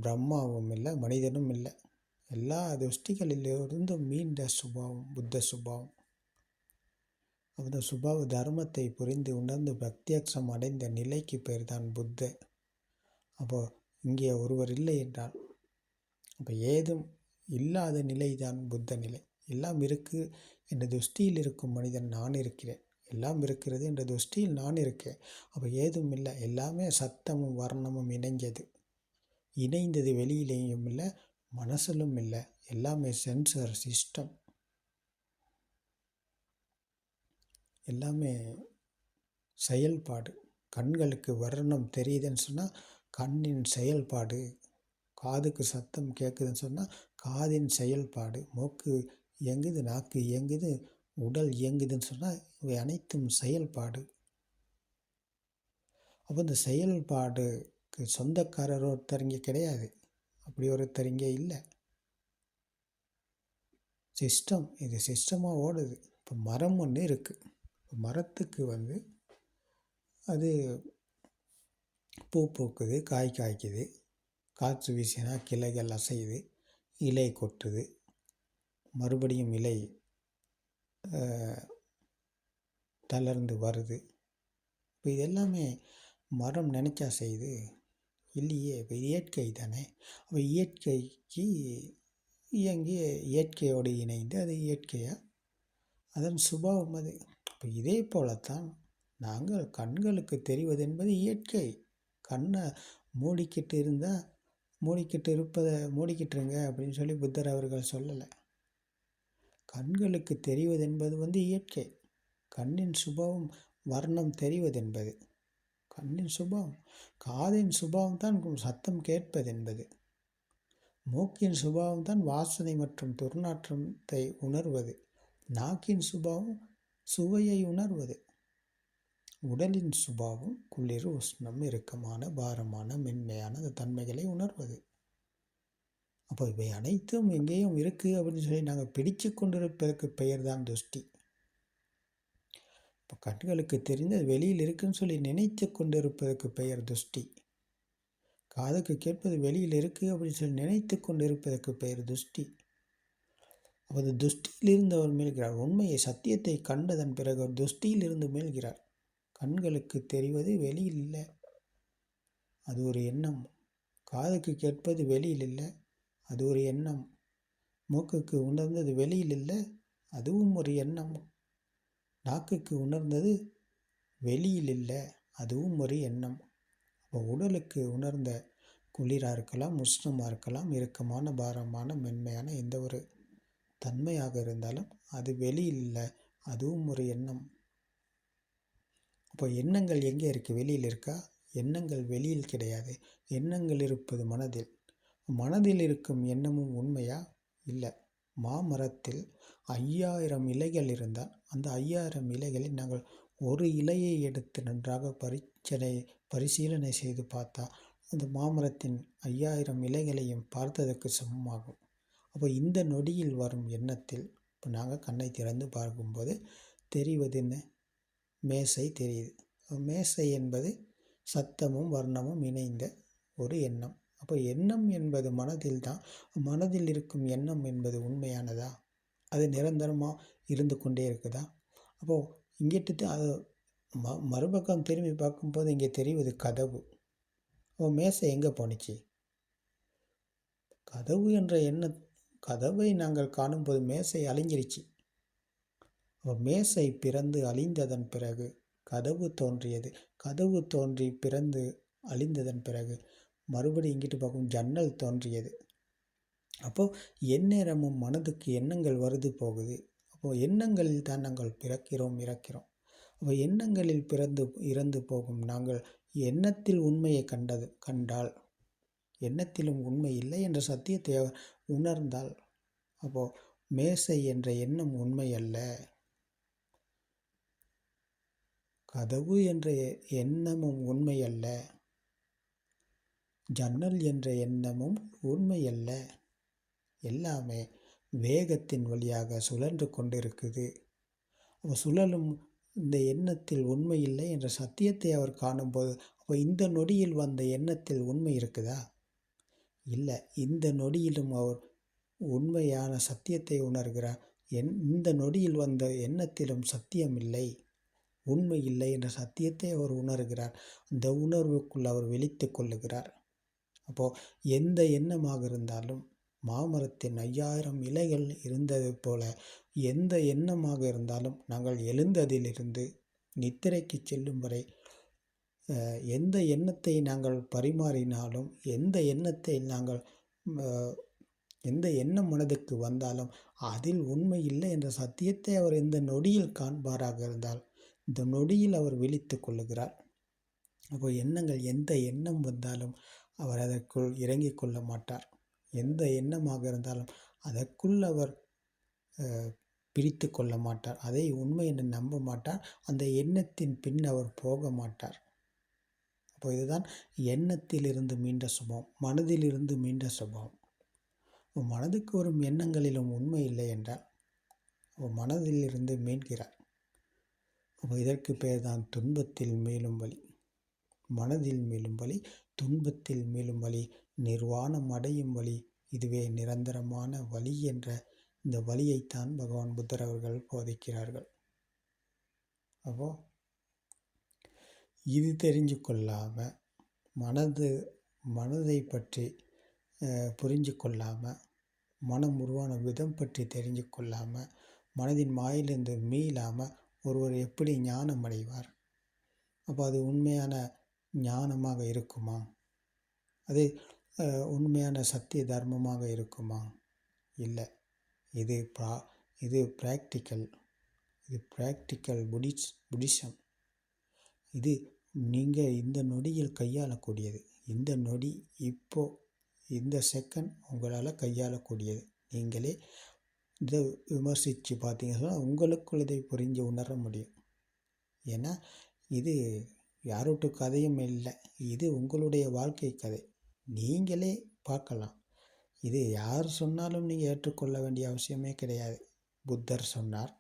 பிரம்மாவும் இல்லை, மனிதனும் இல்லை. எல்லா துஷ்டிகளிலிருந்தும் மீண்ட சுபாவம் புத்த சுபாவம். அந்த சுபாவ தர்மத்தை புரிந்து உணர்ந்து பிரத்யக்ஷம் அடைந்த நிலைக்கு பெயர் தான் புத்த. அப்போ இங்கே ஒருவர் இல்லை என்றால் அப்போ ஏதும் இல்லாத நிலை தான் புத்த நிலை. எல்லாம் இருக்கு என்ற துஷ்டியில் இருக்கும் மனிதன் நான் இருக்கிறேன், எல்லாம் இருக்கிறது என்ற துஷ்டியில் நான் இருக்கேன். அப்போ ஏதும் இல்லை, எல்லாமே சத்தமும் வர்ணமும் இணைந்தது வெளியிலேயும் இல்லை, மனசிலும் இல்லை, எல்லாமே சென்சர் சிஸ்டம், எல்லாமே செயல்பாடு. கண்களுக்கு வர்ணம் தெரியுதுன்னு சொன்னால் கண்ணின் செயல்பாடு, காதுக்கு சத்தம் கேட்குதுன்னு சொன்னால் காதின் செயல்பாடு, மூக்கு இயங்குது, நாக்கு இயங்குது, உடல் இயங்குதுன்னு சொன்னால் இவை அனைத்தும் செயல்பாடு. அப்போ இந்த செயல்பாடுக்கு சொந்தக்காரர் ஒருத்தர் இங்கே கிடையாது, அப்படி ஒருத்தர் இங்கே இல்லை. சிஸ்டம், இது சிஸ்டமாக ஓடுது. இப்போ மரம் ஒன்று இருக்குது, மரத்துக்கு அது பூ பூக்குது, காய் காய்க்குது, காற்று வீசினா கிளைகள் அசையுது, இலை கொட்டுது, மறுபடியும் இலை தளர்ந்து வருது. இப்போ இது எல்லாமே மரம் நினச்சா செய்யுது இல்லையே. இப்போ இயற்கை தானே. அப்போ இயற்கைக்கு இயங்கி இயற்கையோடு இணைந்து அது இயற்கையாக அதன் சுபாவம் அது. இப்போ இதே போலத்தான் நாங்கள் கண்களுக்கு தெரிவது என்பது இயற்கை. கண்ணை மூடிக்கிட்டு மூடிக்கிட்டுருங்க அப்படின்னு சொல்லி புத்தர் அவர்கள் சொல்லலை. கண்களுக்கு தெரிவது என்பது இயற்கை. கண்ணின் சுபாவம் வர்ணம் தெரிவதென்பது கண்ணின் சுபாவம். காதின் சுபாவம் தான் சத்தம் கேட்பதென்பது. மூக்கின் சுபாவம் தான் வாசனை மற்றும் துர்நாற்றத்தை உணர்வது. நாக்கின் சுபாவம் சுவையை உணர்வது. உடலின் சுபாவம் குளிர், உஷ்ணம், இறுக்கமான, பாரமான, மென்மையான தன்மைகளை உணர்வது. அப்போ இவை அனைத்தும் எங்கேயும் இருக்குது அப்படின்னு சொல்லி நாங்கள் பிடிச்சு கொண்டிருப்பதற்கு பெயர் தான் துஷ்டி. இப்போ கண்களுக்கு தெரிந்து வெளியில் இருக்குன்னு சொல்லி நினைத்து கொண்டிருப்பதற்கு பெயர் துஷ்டி. காதுக்கு கேட்பது வெளியில் இருக்குது அப்படின்னு சொல்லி நினைத்து கொண்டிருப்பதற்கு பெயர் துஷ்டி. அப்போது துஷ்டியிலிருந்து அவர் மீள்கிறார். உண்மையை சத்தியத்தை கண்டதன் பிறகு அவர் துஷ்டியிலிருந்து மீள்கிறார். கண்களுக்கு தெரிவது வெளியில் இல்லை, அது ஒரு எண்ணம். காதுக்கு கேட்பது வெளியில் இல்லை, அது ஒரு எண்ணம். மூக்குக்கு உணர்ந்தது வெளியில் இல்லை, அதுவும் ஒரு எண்ணம். நாக்குக்கு உணர்ந்தது வெளியில் இல்லை, அதுவும் ஒரு எண்ணம். அப்போ உடலுக்கு உணர்ந்த குளிராக இருக்கலாம், உஷ்ணமாக இருக்கலாம், இறுக்கமான, பாரமான, மென்மையான எந்த ஒரு தன்மையாக இருந்தாலும் அது வெளியில் இல்லை, அதுவும் ஒரு எண்ணம். அப்போ எண்ணங்கள் எங்கே இருக்குது? வெளியில் இருக்கா? எண்ணங்கள் வெளியில் கிடையாது. எண்ணங்கள் இருப்பது மனதில். மனதில் இருக்கும் எண்ணமும் உண்மையா? இல்லை. மாமரத்தில் 5000 இலைகள் இருந்தால் அந்த 5000 இலைகளில் நாங்கள் ஒரு இலையை எடுத்து நன்றாக பரிசீலனை செய்து பார்த்தா அந்த மாமரத்தின் 5000 இலைகளையும் பார்த்ததற்கு சமமாகும். அப்போ இந்த நொடியில் வரும் எண்ணத்தில் இப்போ நாங்கள் கண்ணை திறந்து பார்க்கும்போது தெரிவது என்ன? மேசை தெரியுது. மேசை என்பது சத்தமும் வர்ணமும் இணைந்த ஒரு எண்ணம். அப்போ எண்ணம் என்பது மனதில் தான். மனதில் இருக்கும் எண்ணம் என்பது உண்மையானதா? அது நிரந்தரமாக இருந்து கொண்டே இருக்குதா? அப்போது இங்கிட்டு அது மறுபக்கம் திரும்பி பார்க்கும்போது இங்கே தெரிவது கதவு. அப்போ மேசை எங்கே போணுச்சு? கதவு என்ற கதவை நாங்கள் காணும்போது மேசை அழிஞ்சிருச்சு. அப்போ மேசை பிறந்து அழிந்ததன் பிறகு கதவு தோன்றியது. கதவு தோன்றி பிறந்து அழிந்ததன் பிறகு மறுபடியும் இங்கிட்டு பார்க்கும் ஜன்னல் தோன்றியது. அப்போது எந்நேரமும் மனதுக்கு எண்ணங்கள் வருது போகுது. அப்போது எண்ணங்களில் தான் நாங்கள் பிறக்கிறோம் இறக்கிறோம். அப்போ எண்ணங்களில் பிறந்து இறந்து போகும் நாங்கள் எண்ணத்தில் உண்மையை கண்டால் எண்ணத்திலும் உண்மை இல்லை என்ற சத்தியத்தை உணர்ந்தால் அப்போது மேசை என்ற எண்ணம் உண்மை அல்ல, கதவு என்ற எண்ணமும் உண்மை அல்ல, ஜன்னல் என்ற எண்ணமும் உண்மை அல்ல. எல்லாமே வேகத்தின் வழியாக சுழன்று கொண்டிருக்குது. அப்போ சுழலும் இந்த எண்ணத்தில் உண்மை இல்லை என்ற சத்தியத்தை அவர் காணும்போது அப்போ இந்த நொடியில் வந்த எண்ணத்தில் உண்மை இருக்குதா? இல்லை. இந்த நொடியிலும் அவர் உண்மையான சத்தியத்தை உணர்கிறார். இந்த நொடியில் வந்த எண்ணத்திலும் சத்தியம் இல்லை, உண்மை இல்லை என்ற சத்தியத்தை அவர் உணர்கிறார். இந்த உணர்வுக்குள் அவர் விழித்து கொள்ளுகிறார். அப்போது எந்த எண்ணமாக இருந்தாலும், மாமரத்தின் 5000 இலைகள் இருந்தது போல எந்த எண்ணமாக இருந்தாலும், நாங்கள் எழுந்ததிலிருந்து நித்திரைக்கு செல்லும் வரை எந்த எண்ணத்தை நாங்கள் பரிமாறினாலும், எந்த எண்ணம் மனதுக்கு வந்தாலும் அதில் உண்மை இல்லை என்ற சத்தியத்தை அவர் இந்த நொடியில் காண்பாராக இருந்தால், இந்த நொடியில் அவர் விழித்து கொள்ளுகிறார். அப்போ எண்ணங்கள் எந்த எண்ணம் வந்தாலும் அவர் அதற்குள் இறங்கிக் கொள்ள மாட்டார். எந்த எண்ணமாக இருந்தாலும் அதற்குள் அவர் பிடித்து கொள்ள மாட்டார். அதை உண்மை என்று நம்ப மாட்டார். அந்த எண்ணத்தின் பின் அவர் போக மாட்டார். அப்போ இதுதான் எண்ணத்திலிருந்து மீண்ட சுபாவம், மனதிலிருந்து மீண்ட சுபாவம். மனதுக்கு வரும் எண்ணங்களிலும் உண்மை இல்லை என்றால் மனதிலிருந்து மீட்கிறார். அப்போ இதற்கு பெயர் தான் துன்பத்தில் மீளும் வழி. மனதில் மீளும் வழி, துன்பத்தில் மீளும் வழி, நிர்வாணம் அடையும் வழி. இதுவே நிரந்தரமான வழி என்ற இந்த வழியைத்தான் பகவான் புத்தர் அவர்கள் போதிக்கிறார்கள். அப்போ இது தெரிஞ்சு கொள்ளாமல், மனதை பற்றி புரிஞ்சு கொள்ளாமல், மனம் உருவான விதம் பற்றி தெரிஞ்சு கொள்ளாமல், மனதின் மாயிலிருந்து மீளாமல் ஒருவர் எப்படி ஞானம் அடைவார்? அப்போ அது உண்மையான ஞானமாக இருக்குமா? அது உண்மையான சத்திய தர்மமாக இருக்குமா? இல்லை. இது ப்ராக்டிக்கல் புத்திசம். இது நீங்கள் இந்த நொடியில் கையாளக்கூடியது. இந்த நொடி இப்போது இந்த செகண்ட் உங்களால் கையாளக்கூடியது. நீங்களே இதை விமர்சித்து பார்த்தீங்கன்னா உங்களுக்குள் இதை புரிஞ்சு உணர முடியும். ஏன்னா இது யாரோட்டு கதையும் இல்லை, இது உங்களுடைய வாழ்க்கை கதை. நீங்களே பார்க்கலாம். இது யார் சொன்னாலும் நீங்கள் ஏற்றுக்கொள்ள வேண்டிய அவசியமே கிடையாது. புத்தர் சொன்னார்,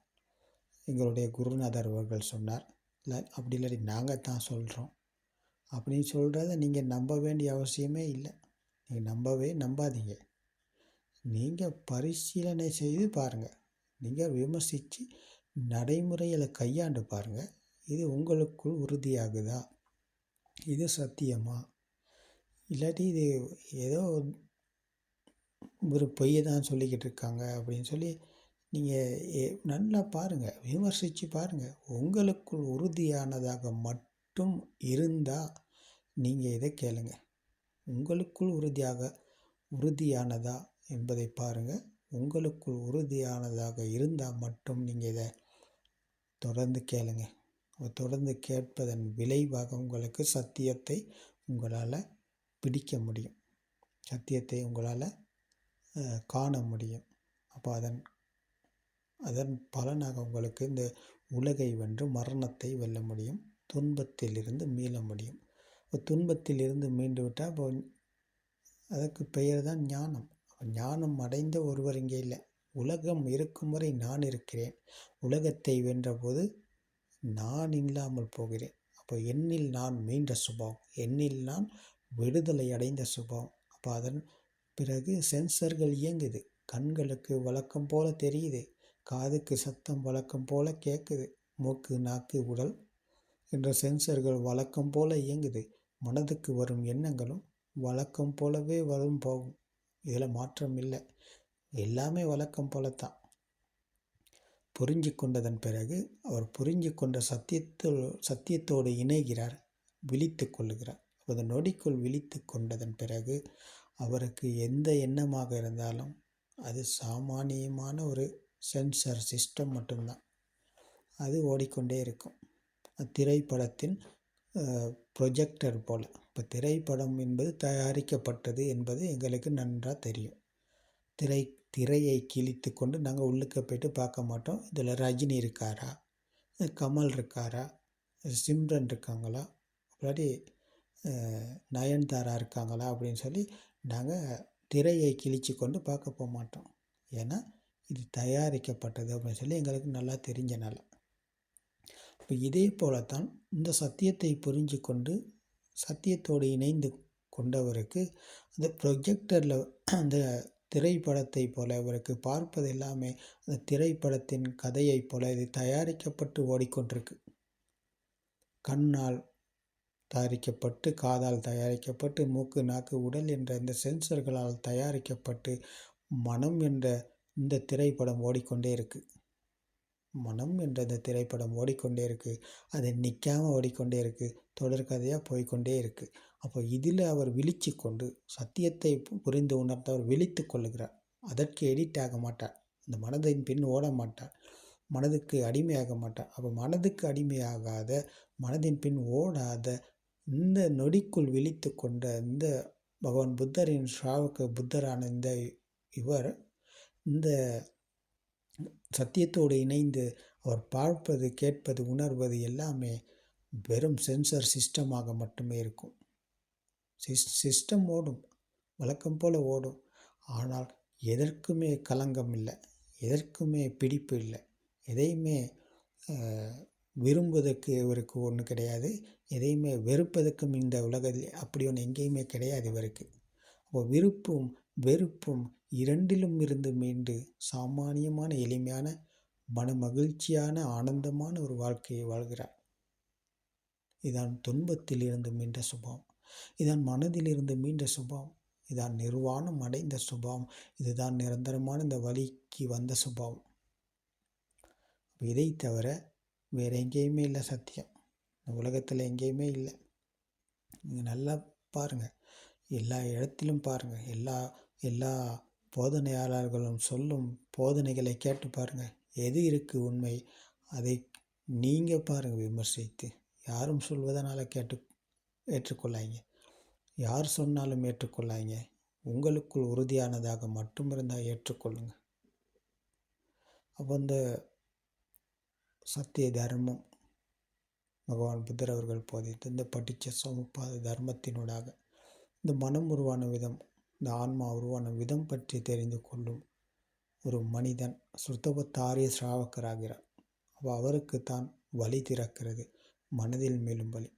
எங்களுடைய குருநாதர் அவர்கள் சொன்னார், இல்லை அப்படி இல்லாட்டி நாங்கள் தான் சொல்கிறோம் அப்படின்னு சொல்கிறத நீங்கள் நம்ப வேண்டிய அவசியமே இல்லை. நீங்கள் நம்பாதீங்க. நீங்கள் பரிசீலனை செய்து பாருங்கள். நீங்கள் விமர்சித்து நடைமுறையில் கையாண்டு பாருங்கள். இது உங்களுக்குள் உறுதியாகுதா? இது சத்தியமா? இல்லாட்டி இது ஏதோ ஒரு பொய்யை தான் சொல்லிக்கிட்டு இருக்காங்க அப்படின்னு சொல்லி நீங்கள் நல்லா பாருங்கள், விமர்சித்து பாருங்கள். உங்களுக்குள் உறுதியானதாக மட்டும் இருந்தால் நீங்கள் இதை கேளுங்க. உங்களுக்குள் உறுதியானதா என்பதை பாருங்கள். உங்களுக்குள் உறுதியானதாக இருந்தால் மட்டும் நீங்கள் இதை தொடர்ந்து கேளுங்க. தொடர்ந்து கேட்பதன் விளைவாக உங்களுக்கு சத்தியத்தை உங்களால் பிடிக்க முடியும், சத்தியத்தை உங்களால் காண முடியும். அப்போ அதன் பலனாக உங்களுக்கு இந்த உலகை வென்று மரணத்தை வெல்ல முடியும், துன்பத்திலிருந்து மீள முடியும். துன்பத்திலிருந்து மீண்டு விட்டால் அப்போ அதற்கு பெயர் தான் ஞானம். ஞானம் அடைந்த ஒருவர் இங்கே இல்லை. உலகம் இருக்கும் வரை நான் இருக்கிறேன். உலகத்தை வென்றபோது நான் இல்லாமல் போகிறேன். அப்போ என்னில் நான் மீண்ட சுபாவம், என்னில் நான் விடுதலை அடைந்த சுபாவம். அப்போ அதன் பிறகு சென்சர்கள் இயங்குது. கண்களுக்கு வழக்கம் போல தெரியுது, காதுக்கு சத்தம் வழக்கம் போல கேட்குது, மூக்கு நாக்கு உடல் என்ற சென்சர்கள் வழக்கம் போல இயங்குது. மனதுக்கு வரும் எண்ணங்களும் வழக்கம் போலவே வரும் போகும். இதில் மாற்றம் இல்லை, எல்லாமே வழக்கம் போலத்தான். புரிஞ்சு கொண்டதன் பிறகு அவர் புரிஞ்சு கொண்ட சத்தியத்தோடு இணைகிறார், விழித்து கொள்ளுகிறார். அந்த நொடிக்குள் விழித்து கொண்டதன் பிறகு அவருக்கு எந்த எண்ணமாக இருந்தாலும் அது சாமானியமான ஒரு சென்சர் சிஸ்டம் மட்டும்தான். அது ஓடிக்கொண்டே இருக்கும். திரைப்படத்தின் ப்ரொஜெக்டர் போல். இப்போ திரைப்படம் என்பது தயாரிக்கப்பட்டது என்பது எங்களுக்கு நன்றாக தெரியும். திரையை கிழித்து கொண்டு நாங்கள் உள்ளுக்க போய்ட்டு பார்க்க மாட்டோம். இதில் ரஜினி இருக்காரா, கமல் இருக்காரா, சிம்ரன் இருக்காங்களா, இல்லாட்டி நயன்தாரா இருக்காங்களா அப்படின்னு சொல்லி நாங்கள் திரையை கிழிச்சு கொண்டு பார்க்க போக மாட்டோம். ஏன்னா இது தயாரிக்கப்பட்டது அப்படின்னு சொல்லி எங்களுக்கு நல்லா தெரிஞ்சனால. இப்போ இதே போலத்தான் இந்த சத்தியத்தை புரிஞ்சு கொண்டு சத்தியத்தோடு இணைந்து கொண்டவருக்கு அந்த ப்ரொஜெக்டரில் அந்த திரைப்படத்தை போல இவருக்கு பார்ப்பது எல்லாமே அந்த திரைப்படத்தின் கதையைப் போல இது தயாரிக்கப்பட்டு ஓடிக்கொண்டிருக்கு. கண்ணால் தயாரிக்கப்பட்டு, காதால் தயாரிக்கப்பட்டு, மூக்கு, நாக்கு, உடல் என்ற இந்த சென்சர்களால் தயாரிக்கப்பட்டு, மனம் என்ற இந்த திரைப்படம் ஓடிக்கொண்டே இருக்கு. மனம் என்ற இந்த திரைப்படம் ஓடிக்கொண்டே இருக்கு. அது நிற்காம ஓடிக்கொண்டே இருக்கு. தொடர்கதையாக போய்கொண்டே இருக்கு. அப்போ இதில் அவர் விழிச்சு கொண்டு சத்தியத்தை புரிந்து உணர்ந்தவர் விழித்து கொள்ளுகிறார். அதற்கு எடிட் ஆக மாட்டார். அந்த மனதின் பின் ஓட மாட்டார். மனதுக்கு அடிமையாக மாட்டார். அப்போ மனதுக்கு அடிமையாகாத, மனதின் பின் ஓடாத, இந்த நொடிக்குள் விழித்து கொண்ட இந்த பகவான் புத்தரின் ஸ்ராவக புத்தரான இவர் இந்த சத்தியத்தோடு இணைந்து அவர் பார்ப்பது, கேட்பது, உணர்வது எல்லாமே வெறும் சென்சர் சிஸ்டமாக மட்டுமே இருக்கும். சிஸ்டம் ஓடும், வழக்கம் போல் ஓடும். ஆனால் எதற்குமே களங்கம் இல்லை, எதற்குமே பிடிப்பு இல்லை, எதையுமே விரும்புவதற்கு இவருக்கு ஒன்று கிடையாது, எதையுமே வெறுப்பதற்கும் இந்த உலகத்தில் அப்படி ஒன்று எங்கேயுமே கிடையாது இவருக்கு. அப்போ விருப்பும் வெறுப்பும் இரண்டிலும் இருந்து மீண்டு சாமானியமான எளிமையான மன மகிழ்ச்சியான ஆனந்தமான ஒரு வாழ்க்கையை வாழ்கிறார். இதான் துன்பத்தில் இருந்து மீண்ட சுபாவம், இதான் மனதிலிருந்து மீண்ட சுபாவம், இதான் நிர்வாணம் அடைந்த சுபாவம், இதுதான் நிரந்தரமான இந்த வழிக்கு வந்த சுபாவம். இதை தவிர வேறு எங்கேயுமே இல்லை சத்தியம். உலகத்தில் எங்கேயுமே இல்லை. நீங்கள் நல்லா பாருங்கள், எல்லா இடத்திலும் பாருங்கள், எல்லா போதனையாளர்களும் சொல்லும் போதனைகளை கேட்டு பாருங்கள். எது இருக்குது உண்மை, அதை நீங்கள் பாருங்கள் விமர்சித்து. யாரும் சொல்வதனால ஏற்றுக்கொள்ளாங்க, யார் சொன்னாலும் ஏற்றுக்கொள்ளாங்க. உங்களுக்குள் உறுதியானதாக மட்டும் இருந்தால் ஏற்றுக்கொள்ளுங்க. அப்போ இந்த சத்திய தர்மம் பகவான் புத்தர் அவர்கள் போதித்த இந்த படிச்ச சமுப்பாத தர்மத்தினூடாக இந்த மனம் உருவான விதம், இந்த ஆன்மா உருவான விதம் பற்றி தெரிந்து கொள்ளும் ஒரு மனிதன் சுத்தபத்தாரிய ஸ்ராவக்கராகிறார். அப்போ அவருக்கு தான் வழி திறக்கிறது, மனதில் மேலும் வழி.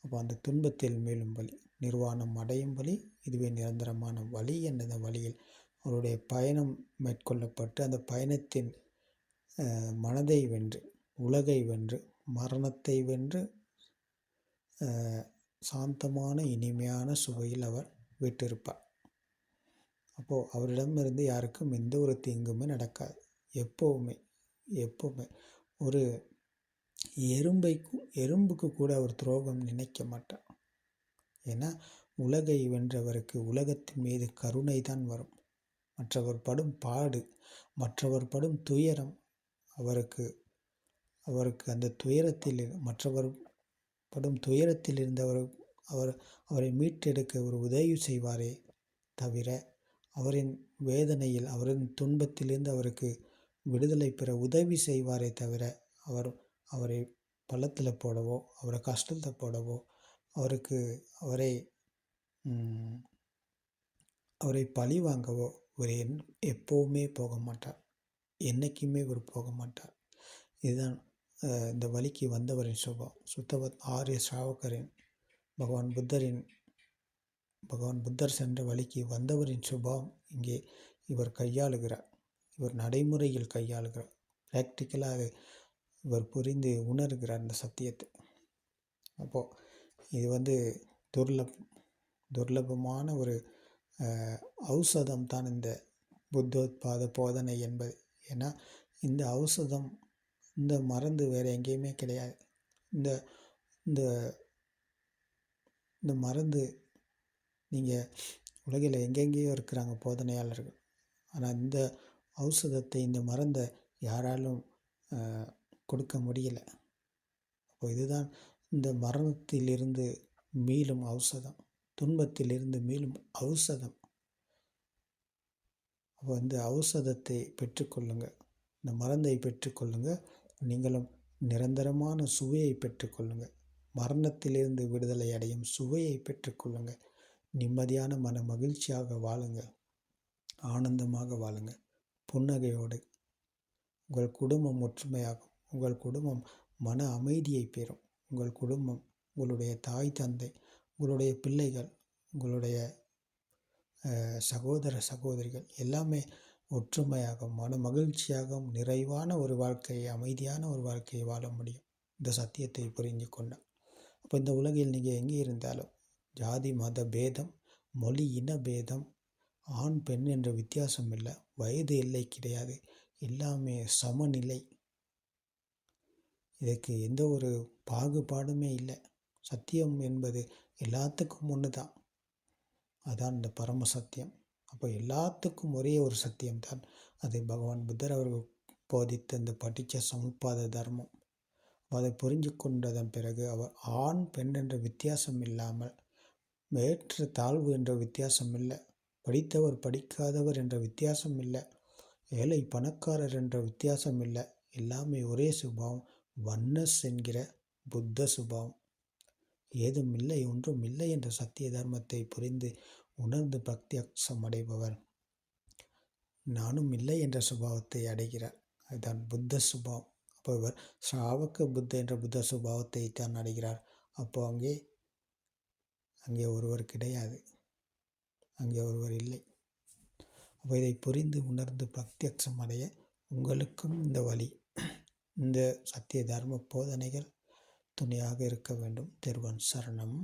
அப்போ அந்த துன்பத்தில் மேலும் வழி, நிர்வாணம் அடையும் வழி, இதுவே நிரந்தரமான வழி என்ற வழியில் அவருடைய பயணம் மேற்கொள்ளப்பட்டு அந்த பயணத்தின் மனதை வென்று, உலகை வென்று, மரணத்தை வென்று சாந்தமான இனிமையான சுவையில் அவர் வீற்றிருப்பார். அப்போது அவரிடமிருந்து யாருக்கும் எந்த ஒரு தீங்குமே நடக்காது. எப்போவுமே ஒரு எறும்புக்கு கூட அவர் துரோகம் நினைக்க மாட்டார். ஏன்னா உலகை வென்றவருக்கு உலகத்தின் மீது கருணை தான் வரும். மற்றவர் படும் பாடு, மற்றவர் படும் துயரம் அவருக்கு அந்த துயரத்தில் மற்றவர் படும் துயரத்தில் இருந்து அவரை மீட்டெடுக்க ஒரு உதவி செய்வாரே தவிர, அவரின் வேதனையில் அவரின் துன்பத்திலிருந்து அவருக்கு விடுதலை பெற உதவி செய்வாரே தவிர, அவரை பள்ளத்தில் போடவோ, அவரை கஷ்டத்தில் போடவோ, அவரை பழி வாங்கவோ இவர் எப்போவுமே போக மாட்டார். என்றைக்குமே இவர் போக மாட்டார். இதுதான் இந்த வழிக்கு வந்தவரின் சுபாவம். சுத்தவத் ஆரிய ஸ்ராவகரின் பகவான் புத்தர் சென்ற வழிக்கு வந்தவரின் சுபாவம் இங்கே இவர் கையாளுகிறார். இவர் நடைமுறையில் கையாளுகிறார். ப்ராக்டிக்கலாக இவர் புரிந்து உணர்கிறார் இந்த சத்தியத்தை. அப்போது இது துர்லபமான ஒரு ஔஷதம் தான் இந்த புத்தோத்பாத போதனை என்பது. ஏன்னா இந்த ஔஷதம், இந்த மருந்து வேறு எங்கேயுமே கிடையாது. இந்த இந்த மருந்து நீங்கள் உலகில் எங்கெங்கேயோ இருக்கிறாங்க போதனையாளர்கள். ஆனால் இந்த ஔஷதத்தை, இந்த மருந்தை யாராலும் கொடுக்க முடியல. அப்போ இதுதான் இந்த மரணத்திலிருந்து மீளும் ஔஷதம், துன்பத்திலிருந்து மீளும் ஔஷதம். அப்போ இந்த ஔஷதத்தை பெற்றுக்கொள்ளுங்கள், இந்த மருந்தை பெற்றுக்கொள்ளுங்கள். நீங்களும் நிரந்தரமான சுவையை பெற்றுக்கொள்ளுங்கள். மரணத்திலிருந்து விடுதலை அடையும் சுவையை பெற்றுக்கொள்ளுங்கள். நிம்மதியான மன மகிழ்ச்சியாக வாழுங்க, ஆனந்தமாக வாழுங்க, புன்னகையோடு. உங்கள் குடும்பம் ஒற்றுமையாகும், உங்கள் குடும்பம் மன அமைதியை பெறும், உங்கள் குடும்பம், உங்களுடைய தாய் தந்தை, உங்களுடைய பிள்ளைகள், உங்களுடைய சகோதர சகோதரிகள் எல்லாமே ஒற்றுமையாகவும் மன மகிழ்ச்சியாகவும் நிறைவான ஒரு வாழ்க்கையை, அமைதியான ஒரு வாழ்க்கையை வாழ முடியும் இந்த சத்தியத்தை புரிந்து கொண்டால். அப்போ இந்த உலகில் நீங்கள் எங்கே இருந்தாலும் ஜாதி மத பேதம், மொழி இன பேதம், ஆண் பெண் என்ற வித்தியாசம் இல்லை, வயது எல்லை கிடையாது, எல்லாமே சமநிலை. இதற்கு எந்த ஒரு பாகுபாடுமே இல்லை. சத்தியம் என்பது எல்லாத்துக்கும் ஒன்று தான். அதான் இந்த பரம சத்தியம். அப்போ எல்லாத்துக்கும் ஒரே ஒரு சத்தியம்தான். அது பகவான் புத்தர் அவர்கள் போதித்த இந்த படிச்ச சமுப்பாத தர்மம். அதை புரிஞ்சு கொண்டதன் பிறகு அவர் ஆண் பெண் என்ற வித்தியாசம் இல்லாமல், ஏற்ற தாழ்வு என்ற வித்தியாசம் இல்லை, படித்தவர் படிக்காதவர் என்ற வித்தியாசம் இல்லை, ஏழை பணக்காரர் என்ற வித்தியாசம் இல்லை, எல்லாமே ஒரே சுபாவம், வன்னஸ் என்கிற புத்த சுபாவம். ஏதும் இல்லை ஒன்றும் இல்லை என்ற சத்திய தர்மத்தை புரிந்து உணர்ந்து பிரத்யக்ஷம் அடைபவர் நானும் இல்லை என்ற சுபாவத்தை அடைகிறார். அதுதான் புத்த சுபாவம். அப்போ இவர் ஸ்ராவக புத்த என்ற புத்த சுபாவத்தை தான் அடைகிறார். அப்போ அங்கே ஒருவர் கிடையாது, அங்கே ஒருவர் இல்லை. அப்போ இதை புரிந்து உணர்ந்து பிரத்யக்ஷம் அடைய உங்களுக்கும் இந்த வழி, இந்த சத்திய தர்ம போதனைகள் துணையாக இருக்க வேண்டும். திருவன் சரணம்.